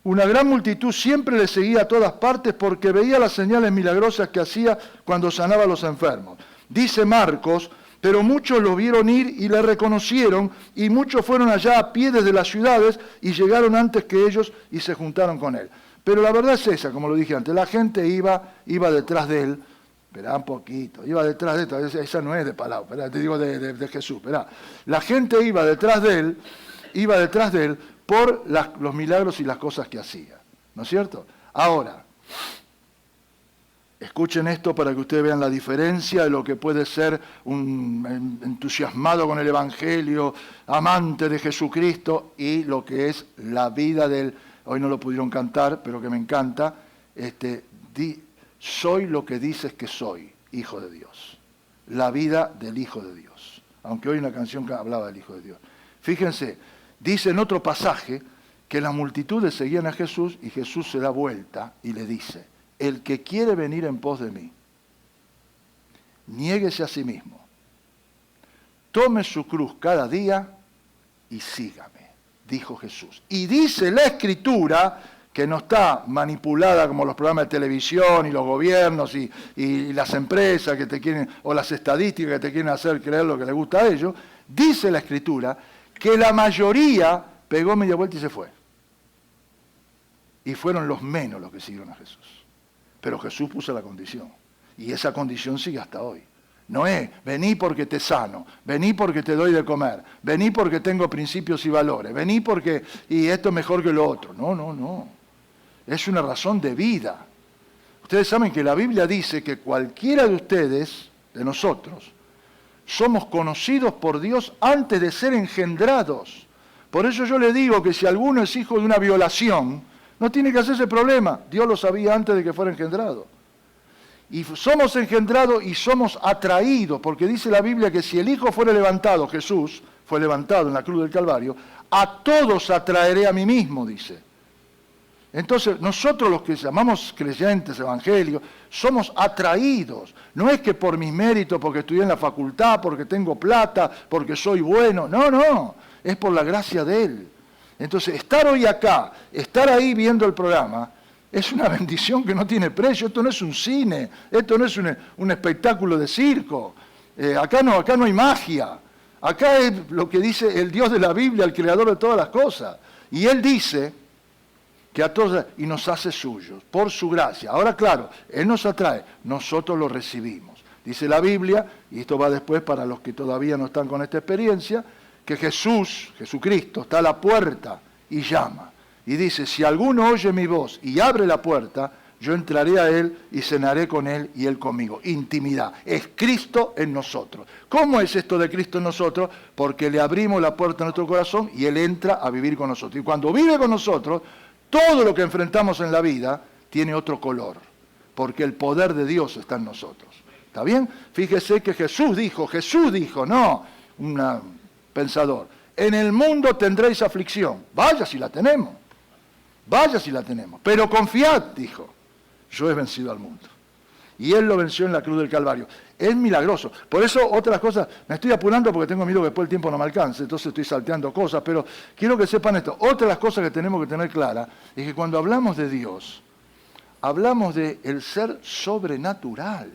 una gran multitud siempre le seguía a todas partes porque veía las señales milagrosas que hacía cuando sanaba a los enfermos. Dice Marcos, pero muchos lo vieron ir y le reconocieron, y muchos fueron allá a pie desde las ciudades y llegaron antes que ellos y se juntaron con él. Pero la verdad es esa, como lo dije antes, la gente iba detrás de él, esperá un poquito, iba detrás de él, esa no es de palabra, esperá, te digo de Jesús, esperá. La gente iba detrás de él, por los milagros y las cosas que hacía, ¿no es cierto? Ahora, Escuchen esto para que ustedes vean la diferencia de lo que puede ser un entusiasmado con el Evangelio, amante de Jesucristo, y lo que es la vida del, hoy no lo pudieron cantar, pero que me encanta, soy lo que dices que soy, Hijo de Dios. La vida del Hijo de Dios. Aunque hoy una canción que hablaba del Hijo de Dios. Fíjense, dice en otro pasaje que las multitudes seguían a Jesús y Jesús se da vuelta y le dice: el que quiere venir en pos de mí, niéguese a sí mismo, tome su cruz cada día y sígame, dijo Jesús. Y dice la Escritura, que no está manipulada como los programas de televisión y los gobiernos y las empresas que te quieren, o las estadísticas que te quieren hacer creer lo que les gusta a ellos, dice la Escritura que la mayoría pegó media vuelta y se fue. Y fueron los menos los que siguieron a Jesús. Pero Jesús puso la condición. Y esa condición sigue hasta hoy. No es, vení porque te sano, vení porque te doy de comer, vení porque tengo principios y valores, vení porque, y esto es mejor que lo otro. No, no, no. Es una razón de vida. Ustedes saben que la Biblia dice que cualquiera de ustedes, de nosotros, somos conocidos por Dios antes de ser engendrados. Por eso yo le digo que si alguno es hijo de una violación, no tiene que hacerse problema. Dios lo sabía antes de que fuera engendrado. Y somos engendrados y somos atraídos, porque dice la Biblia que si el Hijo fuera levantado, Jesús fue levantado en la cruz del Calvario, a todos atraeré a mí mismo, dice. Entonces, nosotros los que llamamos creyentes evangélicos, somos atraídos. No es que por mis méritos, porque estudié en la facultad, porque tengo plata, porque soy bueno. No, no. Es por la gracia de Él. Entonces, estar hoy acá, estar ahí viendo el programa, es una bendición que no tiene precio. Esto no es un cine, esto no es un espectáculo de circo. Acá no hay magia. Acá es lo que dice el Dios de la Biblia, el creador de todas las cosas. Y Él dice que a todos, y nos hace suyos, por su gracia. Ahora, claro, Él nos atrae, nosotros lo recibimos. Dice la Biblia, y esto va después para los que todavía no están con esta experiencia, que Jesucristo, está a la puerta y llama. Y dice, si alguno oye mi voz y abre la puerta, yo entraré a Él y cenaré con Él y Él conmigo. Intimidad. Es Cristo en nosotros. ¿Cómo es esto de Cristo en nosotros? Porque le abrimos la puerta a nuestro corazón y Él entra a vivir con nosotros. Y cuando vive con nosotros, todo lo que enfrentamos en la vida tiene otro color, porque el poder de Dios está en nosotros. ¿Está bien? Fíjese que Jesús dijo, no un pensador, en el mundo tendréis aflicción. Vaya si la tenemos, pero confiad, dijo, yo he vencido al mundo. Y Él lo venció en la cruz del Calvario. Es milagroso. Por eso, otras cosas, me estoy apurando porque tengo miedo que después el tiempo no me alcance, entonces estoy salteando cosas, pero quiero que sepan esto. Otra de las cosas que tenemos que tener clara es que cuando hablamos de Dios, hablamos de el ser sobrenatural.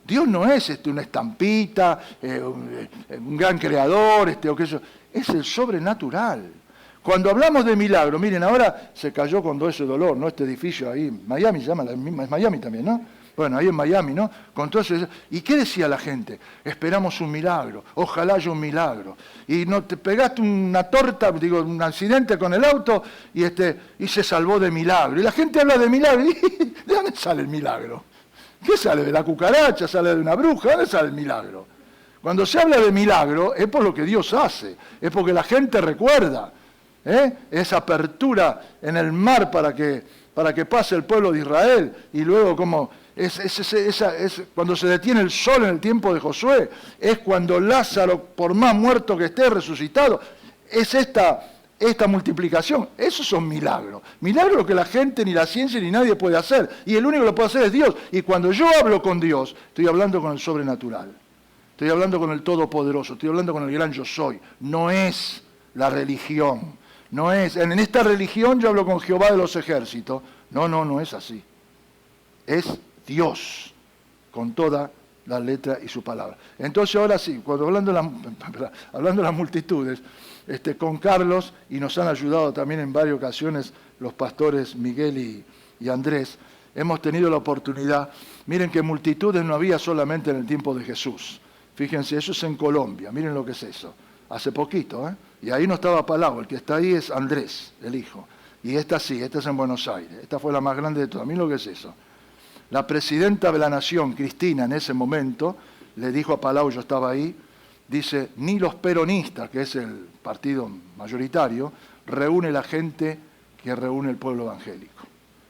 Dios no es una estampita, un gran creador, o qué sé yo. Es el sobrenatural. Cuando hablamos de milagro, miren, ahora se cayó con todo ese dolor, ¿no? Este edificio ahí, Miami se llama, es Miami también, ¿no? Bueno, ahí en Miami, ¿no? Con todo ese, ¿y qué decía la gente? Esperamos un milagro, ojalá haya un milagro. Y no te pegaste una torta, un accidente con el auto y se salvó de milagro. Y la gente habla de milagro, ¿y de dónde sale el milagro? ¿Qué sale? ¿De la cucaracha? ¿Sale de una bruja? ¿Dónde sale el milagro? Cuando se habla de milagro es por lo que Dios hace, es porque la gente recuerda. Esa apertura en el mar para que pase el pueblo de Israel, y luego como cuando se detiene el sol en el tiempo de Josué, es cuando Lázaro, por más muerto que esté, resucitado, es esta multiplicación. Esos son milagros. Milagros que la gente, ni la ciencia, ni nadie puede hacer, y el único que lo puede hacer es Dios. Y cuando yo hablo con Dios, estoy hablando con el sobrenatural, estoy hablando con el Todopoderoso, estoy hablando con el gran yo soy. No es la religión. No es, en esta religión yo hablo con Jehová de los ejércitos. No es así. Es Dios, con toda la letra y su palabra. Entonces ahora sí, cuando hablando de las multitudes, con Carlos, y nos han ayudado también en varias ocasiones los pastores Miguel y Andrés, hemos tenido la oportunidad, miren que multitudes no había solamente en el tiempo de Jesús. Fíjense, eso es en Colombia, miren lo que es eso. Hace poquito, y ahí no estaba Palau, el que está ahí es Andrés, el hijo. Y esta sí, esta es en Buenos Aires, esta fue la más grande de todas. Miren lo que es eso. La presidenta de la Nación, Cristina, en ese momento, le dijo a Palau, yo estaba ahí, dice, ni los peronistas, que es el partido mayoritario, reúne la gente que reúne el pueblo evangélico.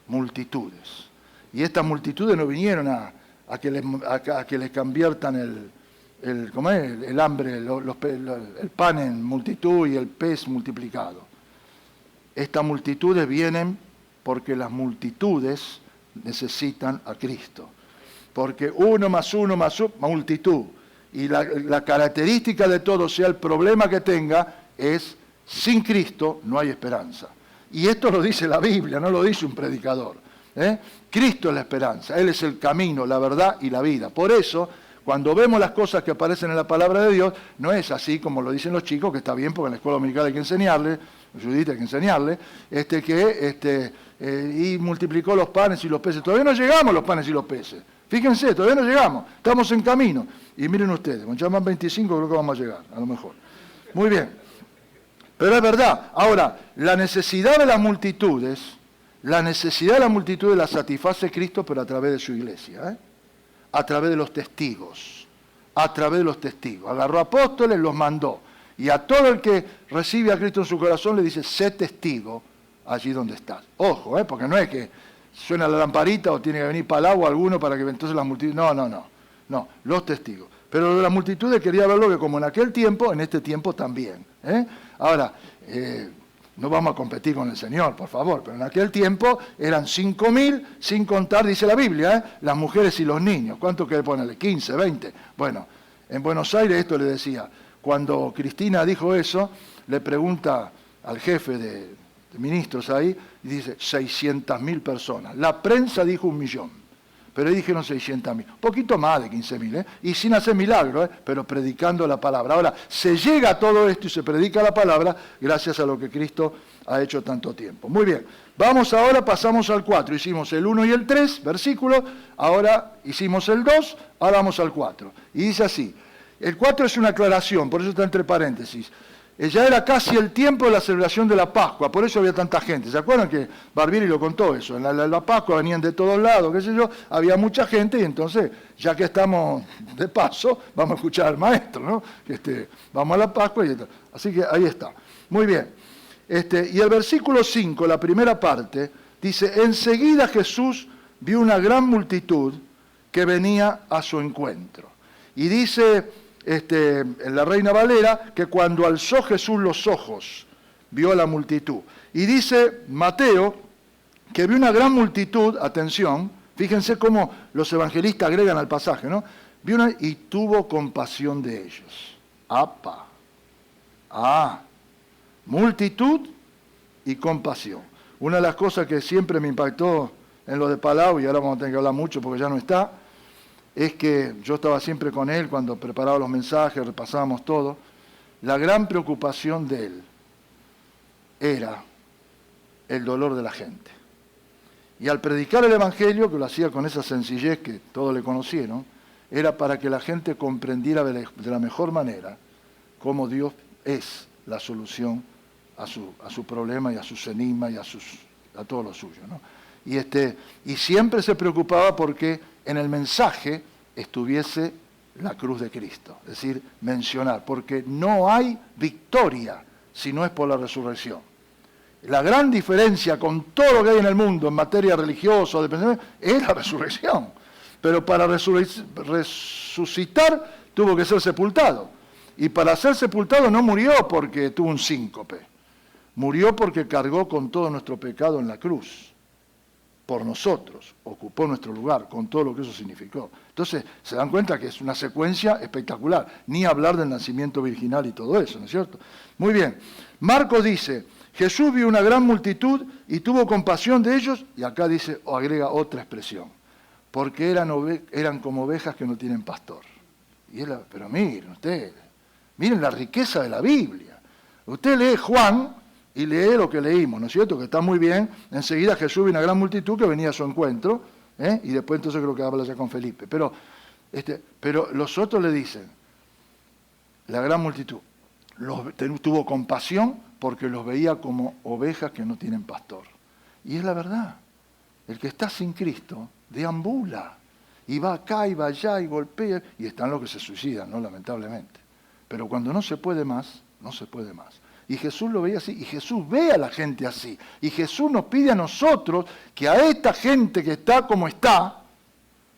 Multitudes. Y estas multitudes no vinieron a que les conviertan ¿cómo es? El hambre, el pan en multitud y el pez multiplicado. Estas multitudes vienen porque las multitudes necesitan a Cristo. Porque uno más multitud. Y la característica de todo, sea el problema que tenga, es sin Cristo no hay esperanza. Y esto lo dice la Biblia, no lo dice un predicador. Cristo es la esperanza, Él es el camino, la verdad y la vida. Por eso, cuando vemos las cosas que aparecen en la palabra de Dios, no es así como lo dicen los chicos, que está bien porque en la escuela dominical hay que enseñarle, Judith hay que enseñarle, y multiplicó los panes y los peces. Todavía no llegamos a los panes y los peces. Fíjense, todavía no llegamos, estamos en camino. Y miren ustedes, cuando llaman 25 creo que vamos a llegar, a lo mejor. Muy bien, pero es verdad. Ahora, la necesidad de las multitudes la satisface Cristo, pero a través de su iglesia, a través de los testigos, Agarró apóstoles, los mandó. Y a todo el que recibe a Cristo en su corazón le dice, sé testigo allí donde estás. Ojo, porque no es que suena la lamparita o tiene que venir Palau o alguno para que entonces las multitudes... No, los testigos. Pero de las multitudes quería verlo que como en aquel tiempo, en este tiempo también. Ahora, no vamos a competir con el Señor, por favor, pero en aquel tiempo eran 5.000, sin contar, dice la Biblia, las mujeres y los niños. ¿Cuánto quiere ponerle? 15, 20. Bueno, en Buenos Aires esto le decía. Cuando Cristina dijo eso, le pregunta al jefe de ministros ahí, y dice 600.000 personas. La prensa dijo 1.000.000, pero ahí dijeron 600.000. Un poquito más de 15.000, y sin hacer milagros, pero predicando la palabra. Ahora, se llega a todo esto y se predica la palabra gracias a lo que Cristo ha hecho tanto tiempo. Muy bien, vamos ahora, pasamos al 4. Hicimos el 1 y el 3, versículo, ahora hicimos el 2, ahora vamos al 4. Y dice así, el 4 es una aclaración, por eso está entre paréntesis. Ya era casi el tiempo de la celebración de la Pascua, por eso había tanta gente. ¿Se acuerdan que Barbieri lo contó eso? En la Pascua venían de todos lados, qué sé yo, había mucha gente y entonces, ya que estamos de paso, vamos a escuchar al maestro, ¿no? Vamos a la Pascua y tal. Así que ahí está. Muy bien. Y el versículo 5, la primera parte, dice, enseguida Jesús vio una gran multitud que venía a su encuentro. Y dice... en la Reina Valera, que cuando alzó Jesús los ojos, vio a la multitud. Y dice Mateo, que vio una gran multitud, atención, fíjense cómo los evangelistas agregan al pasaje, ¿no? Y tuvo compasión de ellos. ¡Apa! Multitud y compasión. Una de las cosas que siempre me impactó en lo de Palau, y ahora vamos a tener que hablar mucho porque ya no está, es que yo estaba siempre con él cuando preparaba los mensajes, repasábamos todo. La gran preocupación de él era el dolor de la gente. Y al predicar el Evangelio, que lo hacía con esa sencillez que todos le conocieron, era para que la gente comprendiera de la mejor manera cómo Dios es la solución a su problema y a sus enigmas y a todo lo suyo, ¿no? Y siempre se preocupaba porque en el mensaje estuviese la cruz de Cristo. Es decir, mencionar, porque no hay victoria si no es por la resurrección. La gran diferencia con todo lo que hay en el mundo en materia religiosa o de pensamiento es la resurrección. Pero para resucitar tuvo que ser sepultado. Y para ser sepultado no murió porque tuvo un síncope. Murió porque cargó con todo nuestro pecado en la cruz. Por nosotros, ocupó nuestro lugar, con todo lo que eso significó. Entonces, se dan cuenta que es una secuencia espectacular, ni hablar del nacimiento virginal y todo eso, ¿no es cierto? Muy bien, Marcos dice, Jesús vio una gran multitud y tuvo compasión de ellos, y acá dice, o agrega otra expresión, porque eran como ovejas que no tienen pastor. Pero miren ustedes, miren la riqueza de la Biblia. Usted lee Juan, y lee lo que leímos, ¿no es cierto? Que está muy bien. Enseguida Jesús vio una gran multitud que venía a su encuentro, y después entonces creo que habla ya con Felipe. Pero los otros le dicen, la gran multitud tuvo compasión porque los veía como ovejas que no tienen pastor. Y es la verdad. El que está sin Cristo deambula. Y va acá y va allá y golpea. Y están los que se suicidan, ¿no? Lamentablemente. Pero cuando no se puede más, no se puede más. Y Jesús lo veía así. Y Jesús ve a la gente así. Y Jesús nos pide a nosotros que a esta gente que está como está,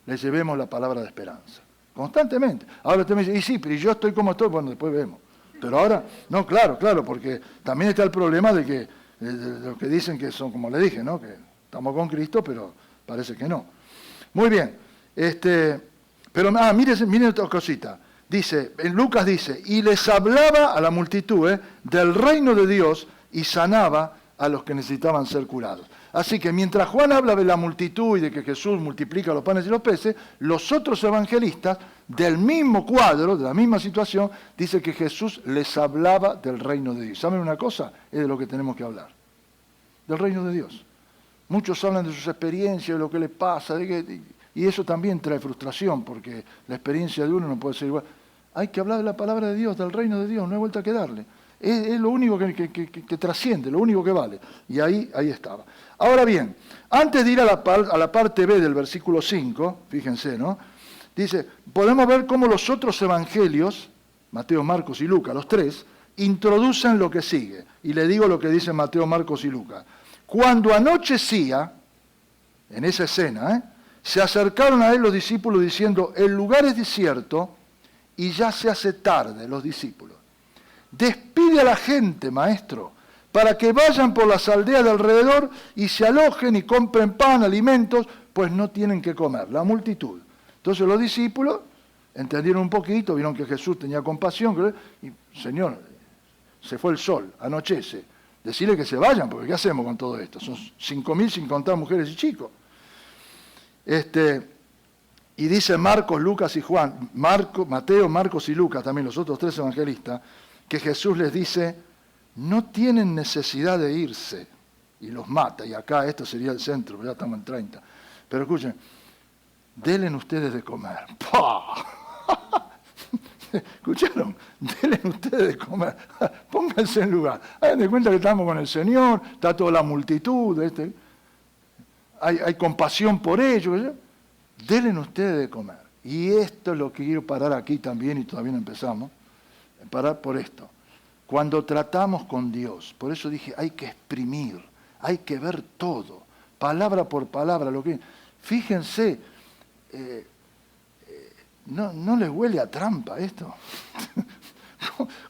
le llevemos la palabra de esperanza. Constantemente. Ahora usted me dice, y sí, pero yo estoy como estoy. Bueno, después vemos. Pero ahora, no, claro, porque también está el problema de que de los que dicen que son, como le dije, ¿no? Que estamos con Cristo, pero parece que no. Muy bien. Pero miren otra cosita. Dice, en Lucas dice, y les hablaba a la multitud del reino de Dios y sanaba a los que necesitaban ser curados. Así que mientras Juan habla de la multitud y de que Jesús multiplica los panes y los peces, los otros evangelistas, del mismo cuadro, de la misma situación, dice que Jesús les hablaba del reino de Dios. ¿Saben una cosa? Es de lo que tenemos que hablar. Del reino de Dios. Muchos hablan de sus experiencias, de lo que les pasa, y eso también trae frustración, porque la experiencia de uno no puede ser igual. Hay que hablar de la palabra de Dios, del reino de Dios, no hay vuelta que darle. Es lo único que trasciende, lo único que vale. Y ahí estaba. Ahora bien, antes de ir a la parte B del versículo 5, fíjense, ¿no? Dice, podemos ver cómo los otros evangelios, Mateo, Marcos y Lucas, los tres, introducen lo que sigue. Y le digo lo que dicen Mateo, Marcos y Lucas. Cuando anochecía, en esa escena, se acercaron a él los discípulos diciendo, el lugar es desierto y ya se hace tarde, los discípulos. Despide a la gente, maestro, para que vayan por las aldeas de alrededor y se alojen y compren pan, alimentos, pues no tienen que comer, la multitud. Entonces los discípulos entendieron un poquito, vieron que Jesús tenía compasión, y Señor, se fue el sol, anochece, decirle que se vayan, porque ¿qué hacemos con todo esto? Son 5.000 sin contar mujeres y chicos. Y dice Marcos, Lucas y Juan, Mateo, Marcos y Lucas, también los otros tres evangelistas, que Jesús les dice, no tienen necesidad de irse, y los mata, y acá esto sería el centro, pero ya estamos en 30. Pero escuchen, denle ustedes de comer. ¡Pah! ¿Escucharon? Denle ustedes de comer. Pónganse en lugar. Hagan de cuenta que estamos con el Señor, está toda la multitud, hay compasión por ellos. Denle ustedes de comer. Y esto es lo que quiero parar aquí también, y todavía no empezamos. Parar por esto. Cuando tratamos con Dios, por eso dije, hay que exprimir, hay que ver todo, palabra por palabra. Fíjense, no les huele a trampa esto.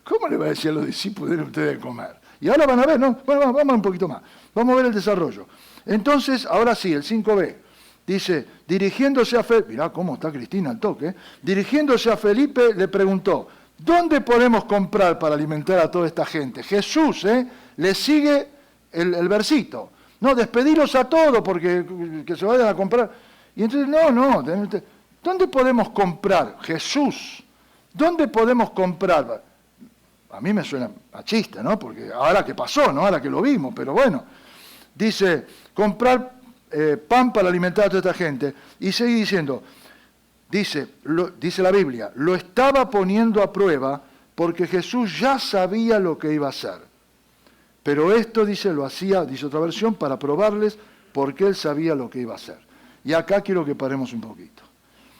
¿Cómo le va a decir a los discípulos, denle ustedes de comer? Y ahora van a ver, ¿no? Bueno, vamos un poquito más. Vamos a ver el desarrollo. Entonces, ahora sí, el 5b. Dice, dirigiéndose a Felipe, mirá cómo está Cristina al toque, dirigiéndose a Felipe le preguntó, ¿dónde podemos comprar para alimentar a toda esta gente? Jesús, le sigue el versito. No, despediros a todos porque que se vayan a comprar. Y entonces, no, ¿dónde podemos comprar? Jesús, ¿dónde podemos comprar? A mí me suena a chiste, ¿no? Porque ahora que pasó, ¿no? Ahora que lo vimos, pero bueno. Dice, comprar pan para alimentar a toda esta gente. Y sigue diciendo, dice la Biblia, lo estaba poniendo a prueba porque Jesús ya sabía lo que iba a hacer. Pero esto, dice, lo hacía, dice otra versión, para probarles porque él sabía lo que iba a hacer. Y acá quiero que paremos un poquito.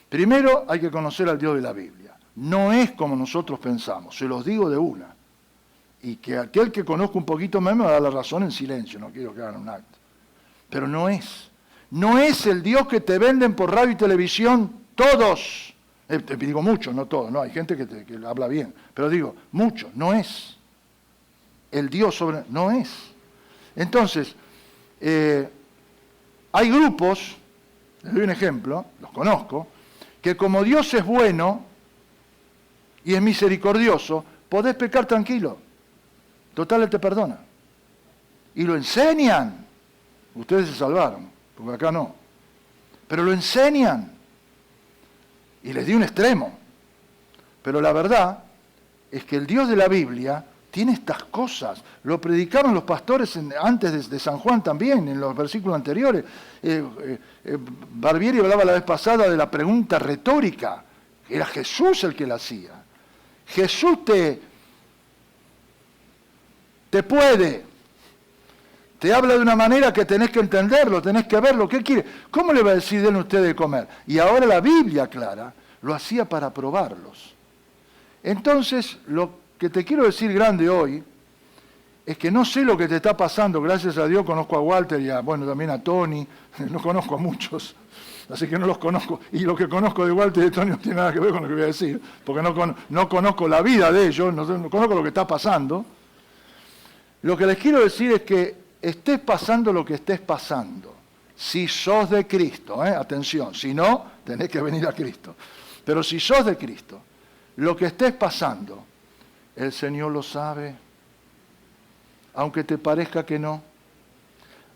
Primero hay que conocer al Dios de la Biblia. No es como nosotros pensamos, se los digo de una. Y que aquel que conozca un poquito más me va a dar la razón en silencio, no quiero que hagan un acto. Pero no es. No es el Dios que te venden por radio y televisión todos. Te digo muchos, no todos, no, hay gente que habla bien. Pero digo, muchos, no es. El Dios no es. Entonces, hay grupos, les doy un ejemplo, los conozco, que como Dios es bueno y es misericordioso, podés pecar tranquilo. Total, Él te perdona. Y lo enseñan. Ustedes se salvaron, porque acá no. Pero lo enseñan. Y les di un extremo. Pero la verdad es que el Dios de la Biblia tiene estas cosas. Lo predicaron los pastores antes de San Juan también, en los versículos anteriores. Barbieri hablaba la vez pasada de la pregunta retórica. Era Jesús el que la hacía. Jesús te puede Te habla de una manera que tenés que entenderlo, tenés que verlo. ¿Qué quiere? ¿Cómo le va a decir den ustedes de comer? Y ahora la Biblia clara lo hacía para probarlos. Entonces, lo que te quiero decir grande hoy es que no sé lo que te está pasando. Gracias a Dios conozco a Walter y también a Tony. No conozco a muchos, así que no los conozco. Y lo que conozco de Walter y de Tony no tiene nada que ver con lo que voy a decir, porque no conozco la vida de ellos, no conozco lo que está pasando. Lo que les quiero decir es que estés pasando lo que estés pasando, si sos de Cristo, atención, si no, tenés que venir a Cristo. Pero si sos de Cristo, lo que estés pasando, el Señor lo sabe, aunque te parezca que no,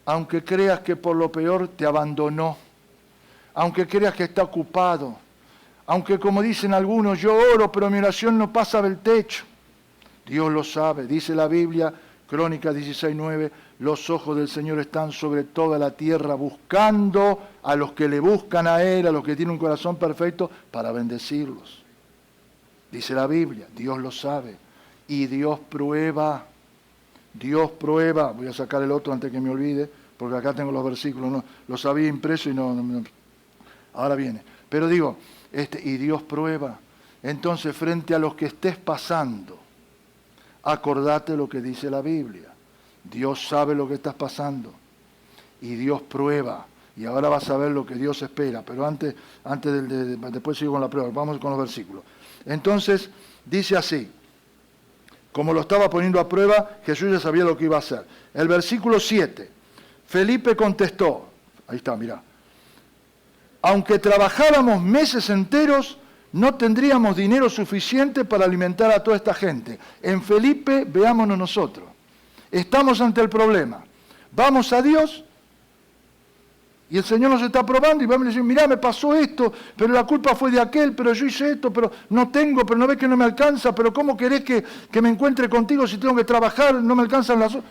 aunque creas que por lo peor te abandonó, aunque creas que está ocupado, aunque como dicen algunos, yo oro, pero mi oración no pasa del techo. Dios lo sabe, dice la Biblia, Crónicas 16:9, los ojos del Señor están sobre toda la tierra buscando a los que le buscan a Él, a los que tienen un corazón perfecto, para bendecirlos. Dice la Biblia, Dios lo sabe. Y Dios prueba, voy a sacar el otro antes que me olvide, porque acá tengo los versículos, no, los había impreso y no, ahora viene. Pero digo, y Dios prueba. Entonces, frente a los que estés pasando, acordate lo que dice la Biblia. Dios sabe lo que estás pasando y Dios prueba. Y ahora vas a ver lo que Dios espera. Pero después sigo con la prueba. Vamos con los versículos. Entonces, dice así, como lo estaba poniendo a prueba, Jesús ya sabía lo que iba a hacer. El versículo 7, Felipe contestó, ahí está, mirá, aunque trabajáramos meses enteros, no tendríamos dinero suficiente para alimentar a toda esta gente. En Felipe, veámonos nosotros. Estamos ante el problema. Vamos a Dios y el Señor nos está probando y vamos a decir, mirá, me pasó esto, pero la culpa fue de aquel, pero yo hice esto, pero no tengo, pero no ves que no me alcanza, pero ¿cómo querés que me encuentre contigo si tengo que trabajar? No me alcanzan las horas.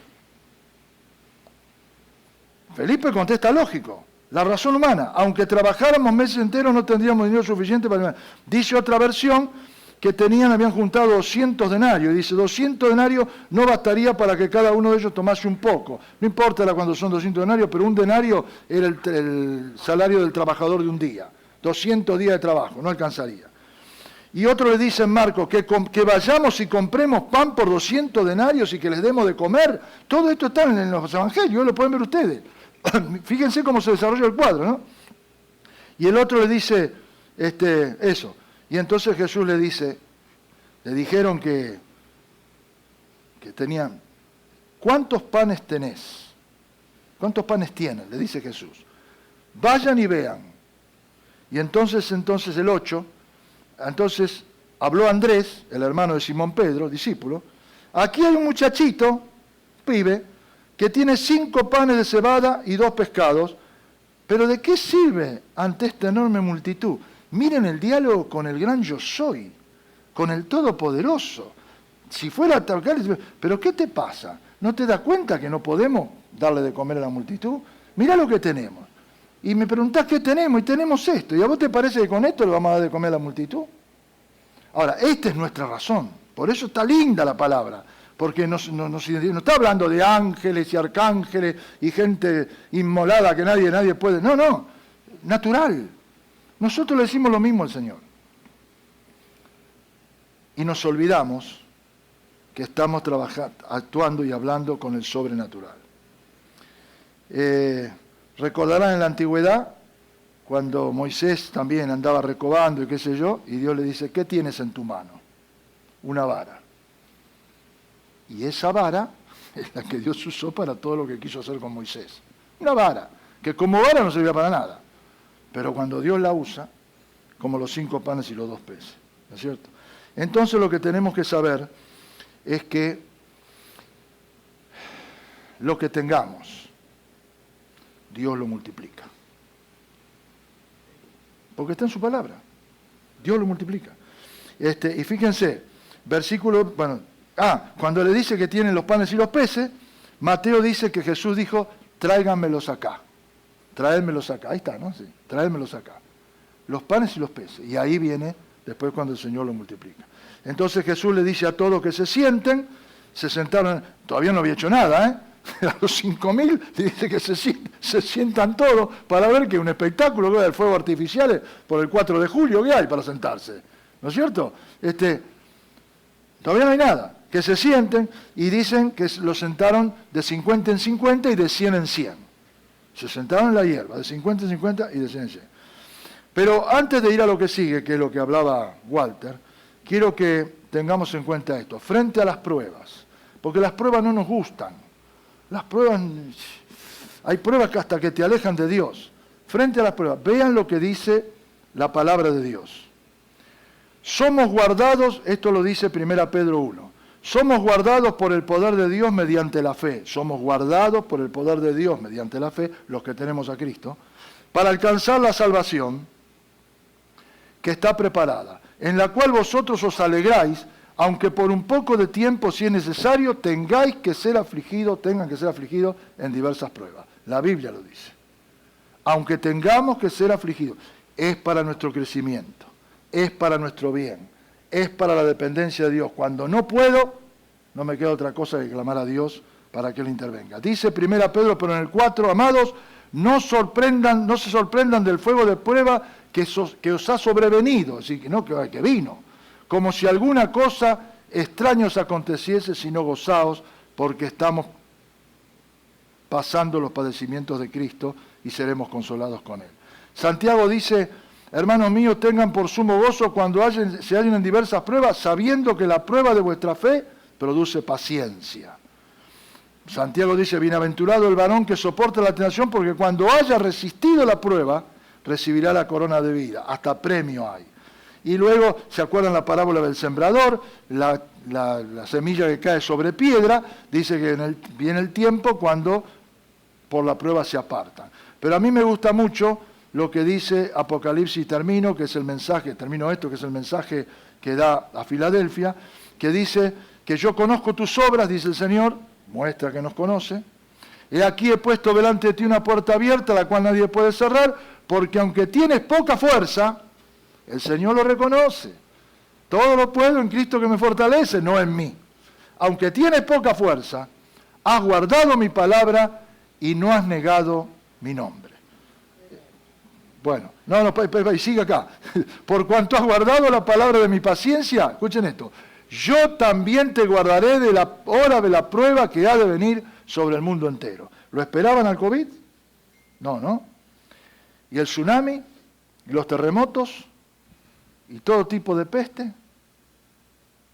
Felipe contesta lógico. La razón humana, aunque trabajáramos meses enteros no tendríamos dinero suficiente para... Dice otra versión que habían juntado 200 denarios, y dice, 200 denarios no bastaría para que cada uno de ellos tomase un poco. No importa cuando son 200 denarios, pero un denario era el salario del trabajador de un día. 200 días de trabajo, no alcanzaría. Y otro le dice en Marcos, que vayamos y compremos pan por 200 denarios y que les demos de comer. Todo esto está en los evangelios, lo pueden ver ustedes. Fíjense cómo se desarrolla el cuadro, ¿no? Y el otro le dice, eso. Y entonces Jesús le dice, le dijeron que tenían, ¿cuántos panes tenés? ¿Cuántos panes tienen? Le dice Jesús. Vayan y vean. Y entonces el 8, entonces habló Andrés, el hermano de Simón Pedro, discípulo. Aquí hay un muchachito, pibe, que tiene 5 panes de cebada y 2 pescados, pero ¿de qué sirve ante esta enorme multitud? Miren el diálogo con el gran yo soy, con el Todopoderoso. Si fuera a tocar, pero ¿qué te pasa? ¿No te das cuenta que no podemos darle de comer a la multitud? Mirá lo que tenemos. Y me preguntás qué tenemos, y tenemos esto. ¿Y a vos te parece que con esto le vamos a dar de comer a la multitud? Ahora, esta es nuestra razón. Por eso está linda la palabra. Porque no está hablando de ángeles y arcángeles y gente inmolada que nadie puede. No, natural. Nosotros le decimos lo mismo al Señor. Y nos olvidamos que estamos actuando y hablando con el sobrenatural. Recordarán en la antigüedad, cuando Moisés también andaba recobando y qué sé yo, y Dios le dice, ¿qué tienes en tu mano? Una vara. Y esa vara es la que Dios usó para todo lo que quiso hacer con Moisés. Una vara, que como vara no servía para nada. Pero cuando Dios la usa, como los 5 panes y los 2 peces. ¿No es cierto? Entonces lo que tenemos que saber es que lo que tengamos, Dios lo multiplica. Porque está en su palabra. Dios lo multiplica. Y fíjense, versículo, cuando le dice que tienen los panes y los peces, Mateo dice que Jesús dijo, tráiganmelos acá. Traédmelos acá. Ahí está, ¿no? Sí, traédmelos acá. Los panes y los peces. Y ahí viene después cuando el Señor lo multiplica. Entonces Jesús le dice a todos que se sienten, se sentaron, todavía no había hecho nada, A los 5.000 dice que se sientan todos para ver que un espectáculo, que el fuego artificial por el 4 de julio, ¿qué hay para sentarse? ¿No es cierto? Todavía no hay nada. Que se sienten y dicen que los sentaron de 50 en 50 y de 100 en 100. Se sentaron en la hierba, de 50 en 50 y de 100 en 100. Pero antes de ir a lo que sigue, que es lo que hablaba Walter, quiero que tengamos en cuenta esto. Frente a las pruebas, porque las pruebas no nos gustan. Las pruebas, hay pruebas que hasta que te alejan de Dios. Frente a las pruebas, vean lo que dice la palabra de Dios. Somos guardados, esto lo dice 1 Pedro 1, somos guardados por el poder de Dios mediante la fe. Somos guardados por el poder de Dios mediante la fe, los que tenemos a Cristo, para alcanzar la salvación que está preparada, en la cual vosotros os alegráis, aunque por un poco de tiempo, si es necesario, tengan que ser afligidos en diversas pruebas. La Biblia lo dice. Aunque tengamos que ser afligidos, es para nuestro crecimiento, es para nuestro bien, es para la dependencia de Dios. Cuando no puedo, no me queda otra cosa que clamar a Dios para que Él intervenga. Dice 1 Pedro, pero en el 4, amados, no se sorprendan del fuego de prueba que os ha sobrevenido, es decir, que vino, como si alguna cosa extraña os aconteciese, sino gozaos, porque estamos pasando los padecimientos de Cristo y seremos consolados con Él. Santiago dice, hermanos míos, tengan por sumo gozo cuando se hallen en diversas pruebas, sabiendo que la prueba de vuestra fe produce paciencia. Santiago dice, bienaventurado el varón que soporta la tentación, porque cuando haya resistido la prueba, recibirá la corona de vida. Hasta premio hay. Y luego, ¿se acuerdan la parábola del sembrador? La semilla que cae sobre piedra, dice que viene el tiempo cuando por la prueba se apartan. Pero a mí me gusta mucho lo que dice Apocalipsis, termino esto, que es el mensaje que da a Filadelfia, que dice que yo conozco tus obras, dice el Señor, muestra que nos conoce. He aquí he puesto delante de ti una puerta abierta, la cual nadie puede cerrar, porque aunque tienes poca fuerza, el Señor lo reconoce. Todo lo puedo en Cristo que me fortalece, no en mí. Aunque tienes poca fuerza, has guardado mi palabra y no has negado mi nombre. Bueno, y sigue acá. Por cuanto has guardado la palabra de mi paciencia, escuchen esto, yo también te guardaré de la hora de la prueba que ha de venir sobre el mundo entero. ¿Lo esperaban al COVID? No. ¿Y el tsunami? ¿Y los terremotos? ¿Y todo tipo de peste?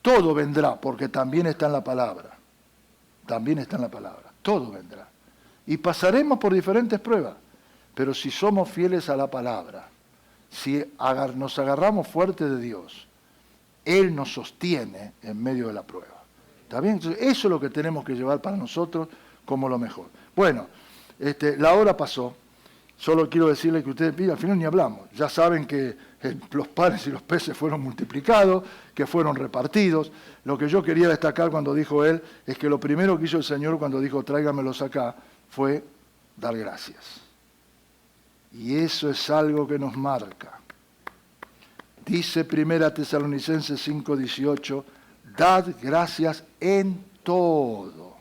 Todo vendrá, porque también está en la palabra. También está en la palabra. Todo vendrá. Y pasaremos por diferentes pruebas. Pero si somos fieles a la palabra, si nos agarramos fuerte de Dios, Él nos sostiene en medio de la prueba. ¿Está bien? Entonces, eso es lo que tenemos que llevar para nosotros como lo mejor. Bueno, la hora pasó. Solo quiero decirles que ustedes, al final ni hablamos. Ya saben que los panes y los peces fueron multiplicados, que fueron repartidos. Lo que yo quería destacar cuando dijo él es que lo primero que hizo el Señor cuando dijo tráigamelos acá fue dar gracias. Y eso es algo que nos marca. Dice 1 Tesalonicenses 5:18, dad gracias en todo,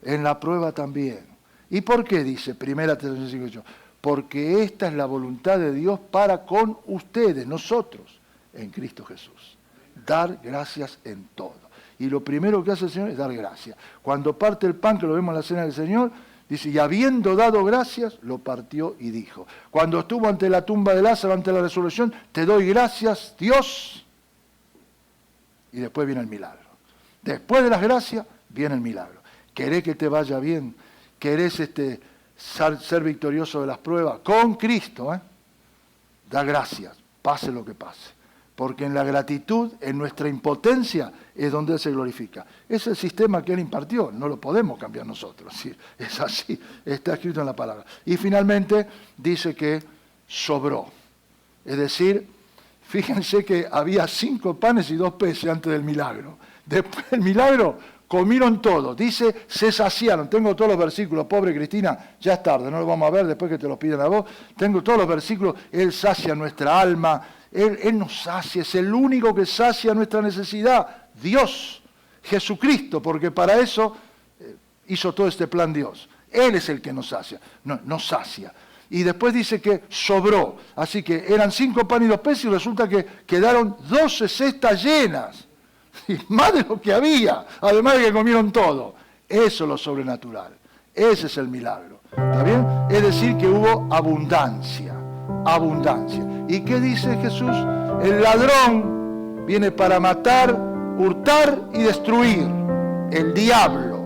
en la prueba también. ¿Y por qué dice 1 Tesalonicenses 5:18? Porque esta es la voluntad de Dios para con ustedes, nosotros, en Cristo Jesús. Dar gracias en todo. Y lo primero que hace el Señor es dar gracias. Cuando parte el pan, que lo vemos en la cena del Señor, dice, y habiendo dado gracias, lo partió y dijo. Cuando estuvo ante la tumba de Lázaro, ante la resurrección, te doy gracias, Dios. Y después viene el milagro. Después de las gracias, viene el milagro. ¿Querés que te vaya bien? ¿Querés ser victorioso de las pruebas? Con Cristo, da gracias, pase lo que pase. Porque en la gratitud, en nuestra impotencia, es donde Él se glorifica. Es el sistema que Él impartió, no lo podemos cambiar nosotros. ¿Sí? Es así, está escrito en la palabra. Y finalmente dice que sobró. Es decir, fíjense que había 5 panes y 2 peces antes del milagro. Después del milagro, comieron todo. Dice, se saciaron. Tengo todos los versículos. Pobre Cristina, ya es tarde, no lo vamos a ver después que te lo piden a vos. Tengo todos los versículos. Él sacia nuestra alma. Él nos sacia, es el único que sacia nuestra necesidad. Dios, Jesucristo, porque para eso hizo todo este plan Dios. Él es el que nos sacia. No, nos sacia. Y después dice que sobró. Así que eran 5 panes y 2 peces y resulta que quedaron 12 cestas llenas. Y más de lo que había, además de que comieron todo. Eso es lo sobrenatural. Ese es el milagro. ¿Está bien? Es decir, que hubo abundancia. Abundancia. ¿Y qué dice Jesús? El ladrón viene para matar, hurtar y destruir. El diablo.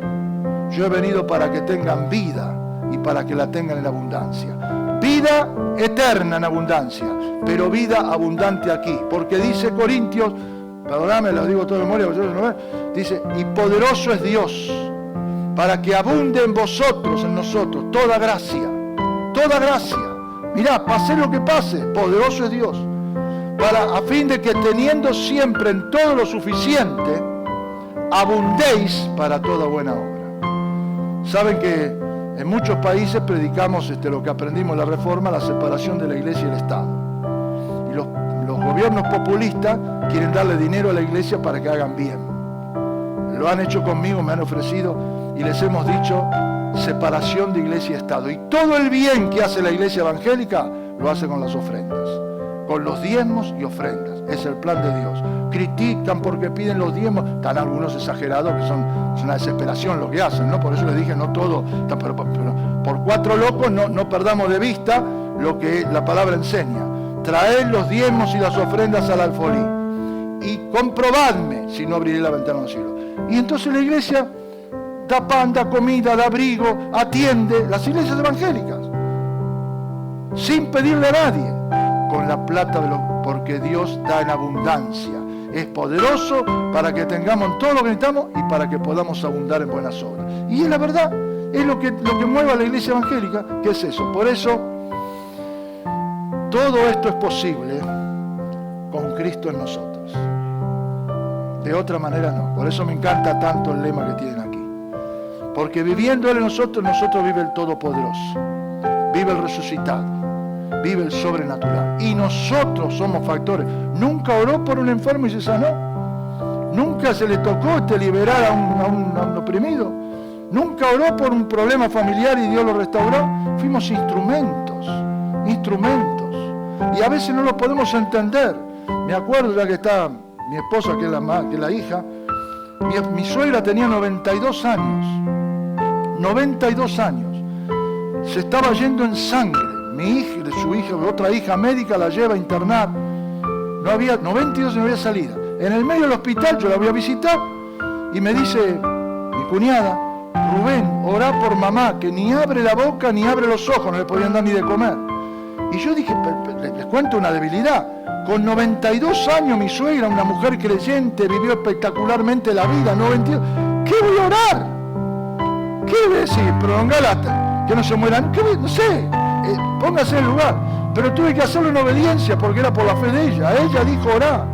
Yo he venido para que tengan vida y para que la tengan en abundancia. Vida eterna en abundancia, pero vida abundante aquí. Porque dice Corintios, perdóname, lo digo todo de memoria, vosotros no ven, dice, y poderoso es Dios, para que abunde en vosotros, en nosotros, toda gracia. Toda gracia. Mirá, pase lo que pase, poderoso es Dios. A fin de que teniendo siempre en todo lo suficiente, abundéis para toda buena obra. Saben que en muchos países predicamos lo que aprendimos en la Reforma, la separación de la Iglesia y el Estado. Y los gobiernos populistas quieren darle dinero a la Iglesia para que hagan bien. Lo han hecho conmigo, me han ofrecido y les hemos dicho separación de Iglesia y Estado. Y todo el bien que hace la Iglesia evangélica lo hace con las ofrendas, con los diezmos y ofrendas. Es el plan de Dios. Critican porque piden los diezmos, están algunos exagerados que es una desesperación lo que hacen, ¿no? Por eso les dije, no todo, pero por 4 locos no perdamos de vista lo que la palabra enseña. Traed los diezmos y las ofrendas al alfolí y comprobadme si no abriré la ventana del cielo. Y entonces la iglesia da pan, da comida, da abrigo, atiende las iglesias evangélicas sin pedirle a nadie, con la plata porque Dios da en abundancia. Es poderoso para que tengamos todo lo que necesitamos y para que podamos abundar en buenas obras. Y es la verdad, es lo que mueve a la iglesia evangélica, que es eso. Por eso, todo esto es posible con Cristo en nosotros. De otra manera no. Por eso me encanta tanto el lema que tienen aquí. Porque viviendo Él en nosotros vive el Todopoderoso, vive el resucitado, vive el sobrenatural. Y nosotros somos factores. Nunca oró por un enfermo y se sanó. Nunca se le tocó liberar a un oprimido. Nunca oró por un problema familiar y Dios lo restauró. Fuimos instrumentos. Y a veces no lo podemos entender. Me acuerdo, ya que está mi esposa, que es la hija, mi suegra tenía 92 años. 92 años. Se estaba yendo en sangre. Mi hija, su hija, otra hija médica, la lleva a internar. 92 no había salida. En el medio del hospital yo la voy a visitar y me dice mi cuñada, Rubén, orá por mamá, que ni abre la boca ni abre los ojos, no le podían dar ni de comer. Y yo dije, les cuento una debilidad. Con 92 años mi suegra, una mujer creyente, vivió espectacularmente la vida, 92. ¿Qué voy a orar? ¿Qué voy a decir? Prolongar que no se mueran. No sé. Póngase en el lugar. Pero tuve que hacerlo en obediencia porque era por la fe de ella. Ella dijo orar.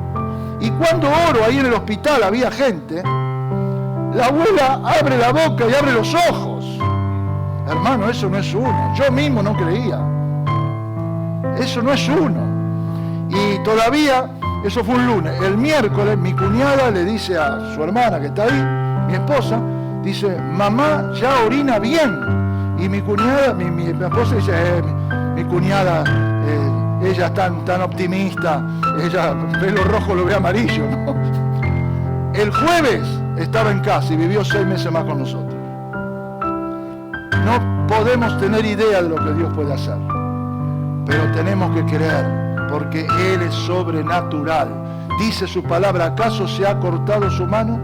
Y cuando oro ahí en el hospital había gente, la abuela abre la boca y abre los ojos. Hermano, eso no es uno. Yo mismo no creía. Eso no es uno. Y todavía, eso fue un lunes. El miércoles mi cuñada le dice a su hermana que está ahí, mi esposa, dice, mamá ya orina bien. Y mi cuñada, mi esposa dice, mi cuñada, ella es tan optimista, ella ve lo rojo, lo ve amarillo, ¿no? El jueves estaba en casa y vivió 6 meses más con nosotros. No podemos tener idea de lo que Dios puede hacer, pero tenemos que creer, porque Él es sobrenatural. Dice su palabra, ¿acaso se ha cortado su mano?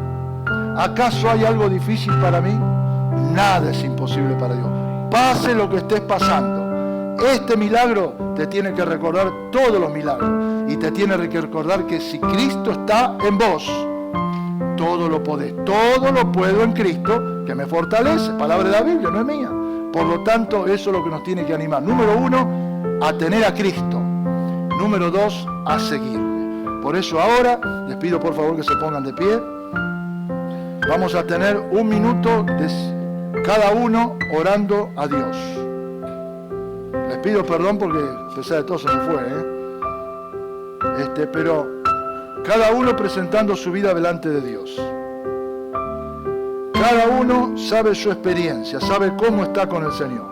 ¿Acaso hay algo difícil para mí? Nada es imposible para Dios. Pase lo que estés pasando. Este milagro te tiene que recordar todos los milagros. Y te tiene que recordar que si Cristo está en vos, todo lo podés. Todo lo puedo en Cristo, que me fortalece. Palabra de la Biblia, no es mía. Por lo tanto, eso es lo que nos tiene que animar. Número 1, a tener a Cristo. Número 2, a seguirle. Por eso ahora, les pido por favor que se pongan de pie. Vamos a tener 1 minuto de cada uno orando a Dios. Les pido perdón porque a pesar de todo se me fue, pero cada uno presentando su vida delante de Dios. Cada uno sabe su experiencia, sabe cómo está con el Señor.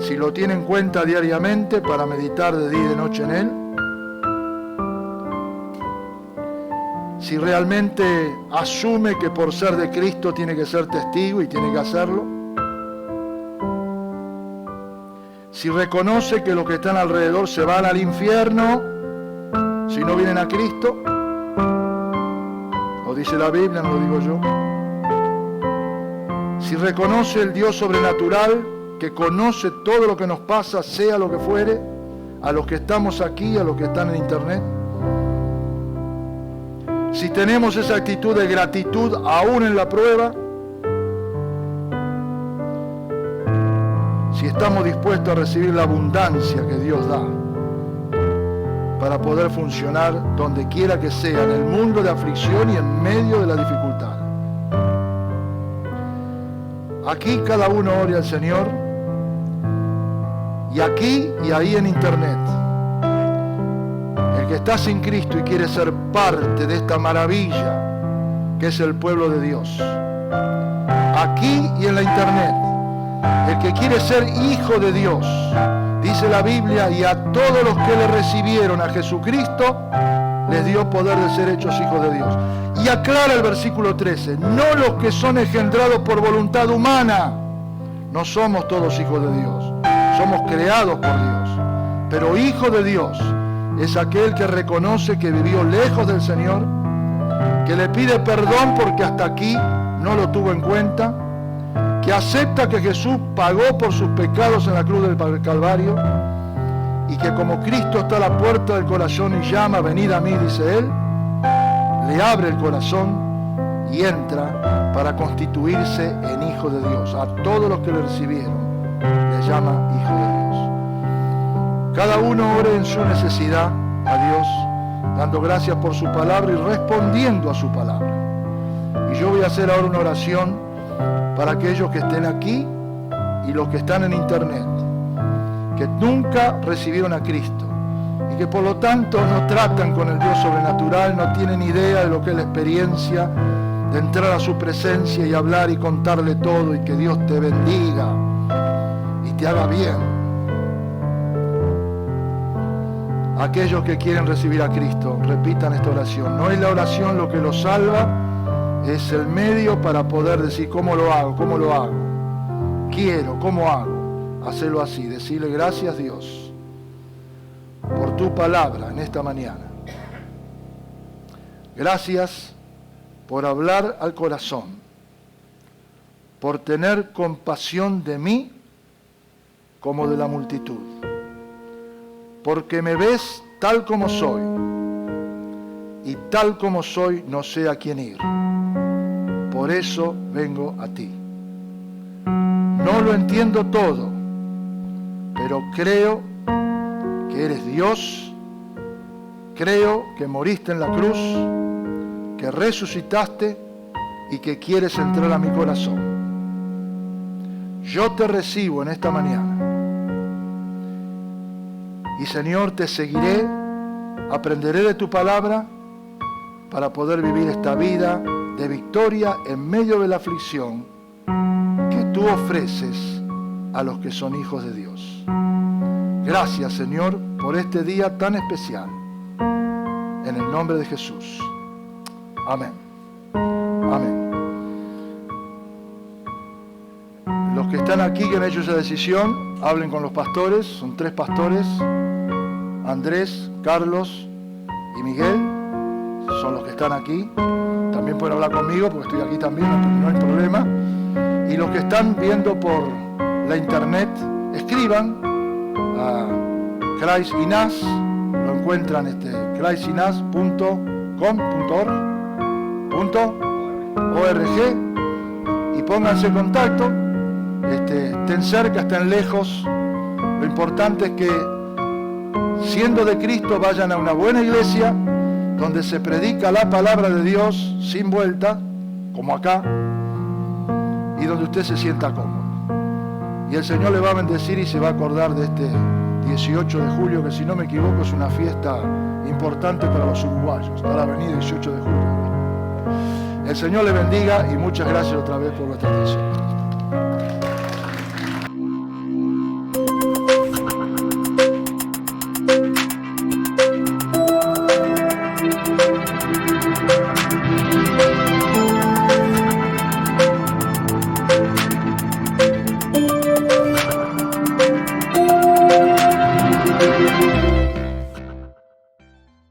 Si lo tiene en cuenta diariamente para meditar de día y de noche en Él, si realmente asume que por ser de Cristo tiene que ser testigo y tiene que hacerlo, si reconoce que los que están alrededor se van al infierno si no vienen a Cristo, lo dice la Biblia, no lo digo yo, si reconoce el Dios sobrenatural que conoce todo lo que nos pasa, sea lo que fuere, a los que estamos aquí, a los que están en internet, si tenemos esa actitud de gratitud aún en la prueba, si estamos dispuestos a recibir la abundancia que Dios da para poder funcionar donde quiera que sea, en el mundo de aflicción y en medio de la dificultad. Aquí cada uno ore al Señor, y aquí y ahí en internet. El que está sin Cristo y quiere ser parte de esta maravilla que es el pueblo de Dios, aquí y en la internet. El que quiere ser hijo de Dios, dice la Biblia, y a todos los que le recibieron a Jesucristo, les dio poder de ser hechos hijos de Dios. Y aclara el versículo 13, no los que son engendrados por voluntad humana, no somos todos hijos de Dios, somos creados por Dios, pero hijo de Dios es aquel que reconoce que vivió lejos del Señor, que le pide perdón porque hasta aquí no lo tuvo en cuenta, que acepta que Jesús pagó por sus pecados en la cruz del Calvario, y que como Cristo está a la puerta del corazón y llama, venid a mí, dice Él, le abre el corazón y entra para constituirse en hijo de Dios. A todos los que le recibieron, le llama hijo de Dios. Cada uno ore en su necesidad a Dios, dando gracias por su palabra y respondiendo a su palabra. Y yo voy a hacer ahora una oración para aquellos que estén aquí y los que están en internet, que nunca recibieron a Cristo y que por lo tanto no tratan con el Dios sobrenatural, no tienen idea de lo que es la experiencia de entrar a su presencia y hablar y contarle todo, y que Dios te bendiga y te haga bien. Aquellos que quieren recibir a Cristo, repitan esta oración. No es la oración lo que los salva, es el medio para poder decir cómo lo hago, quiero, cómo hago. Hacerlo así, decirle gracias Dios por tu palabra en esta mañana. Gracias por hablar al corazón, por tener compasión de mí como de la multitud, porque me ves tal como soy, y tal como soy no sé a quién ir. Por eso vengo a ti. No lo entiendo todo, pero creo que eres Dios, creo que moriste en la cruz, que resucitaste y que quieres entrar a mi corazón. Yo te recibo en esta mañana. Y Señor, te seguiré, aprenderé de tu palabra para poder vivir esta vida de victoria en medio de la aflicción que tú ofreces a los que son hijos de Dios. Gracias, Señor, por este día tan especial. En el nombre de Jesús. Amén. Amén. Los que están aquí, que han hecho esa decisión, hablen con los pastores. Son 3 pastores: Andrés, Carlos y Miguel. Son los que están aquí. También pueden hablar conmigo porque estoy aquí también, no hay problema. Y los que están viendo por la internet, escriban a Christ in Us, lo encuentran christinus.com.org, y pónganse en contacto, estén cerca, estén lejos. Lo importante es que, siendo de Cristo, vayan a una buena iglesia donde se predica la palabra de Dios sin vuelta, como acá, y donde usted se sienta cómodo. Y el Señor le va a bendecir y se va a acordar de este 18 de julio, que si no me equivoco es una fiesta importante para los uruguayos. Está la avenida 18 de julio. El Señor le bendiga y muchas gracias otra vez por vuestra atención.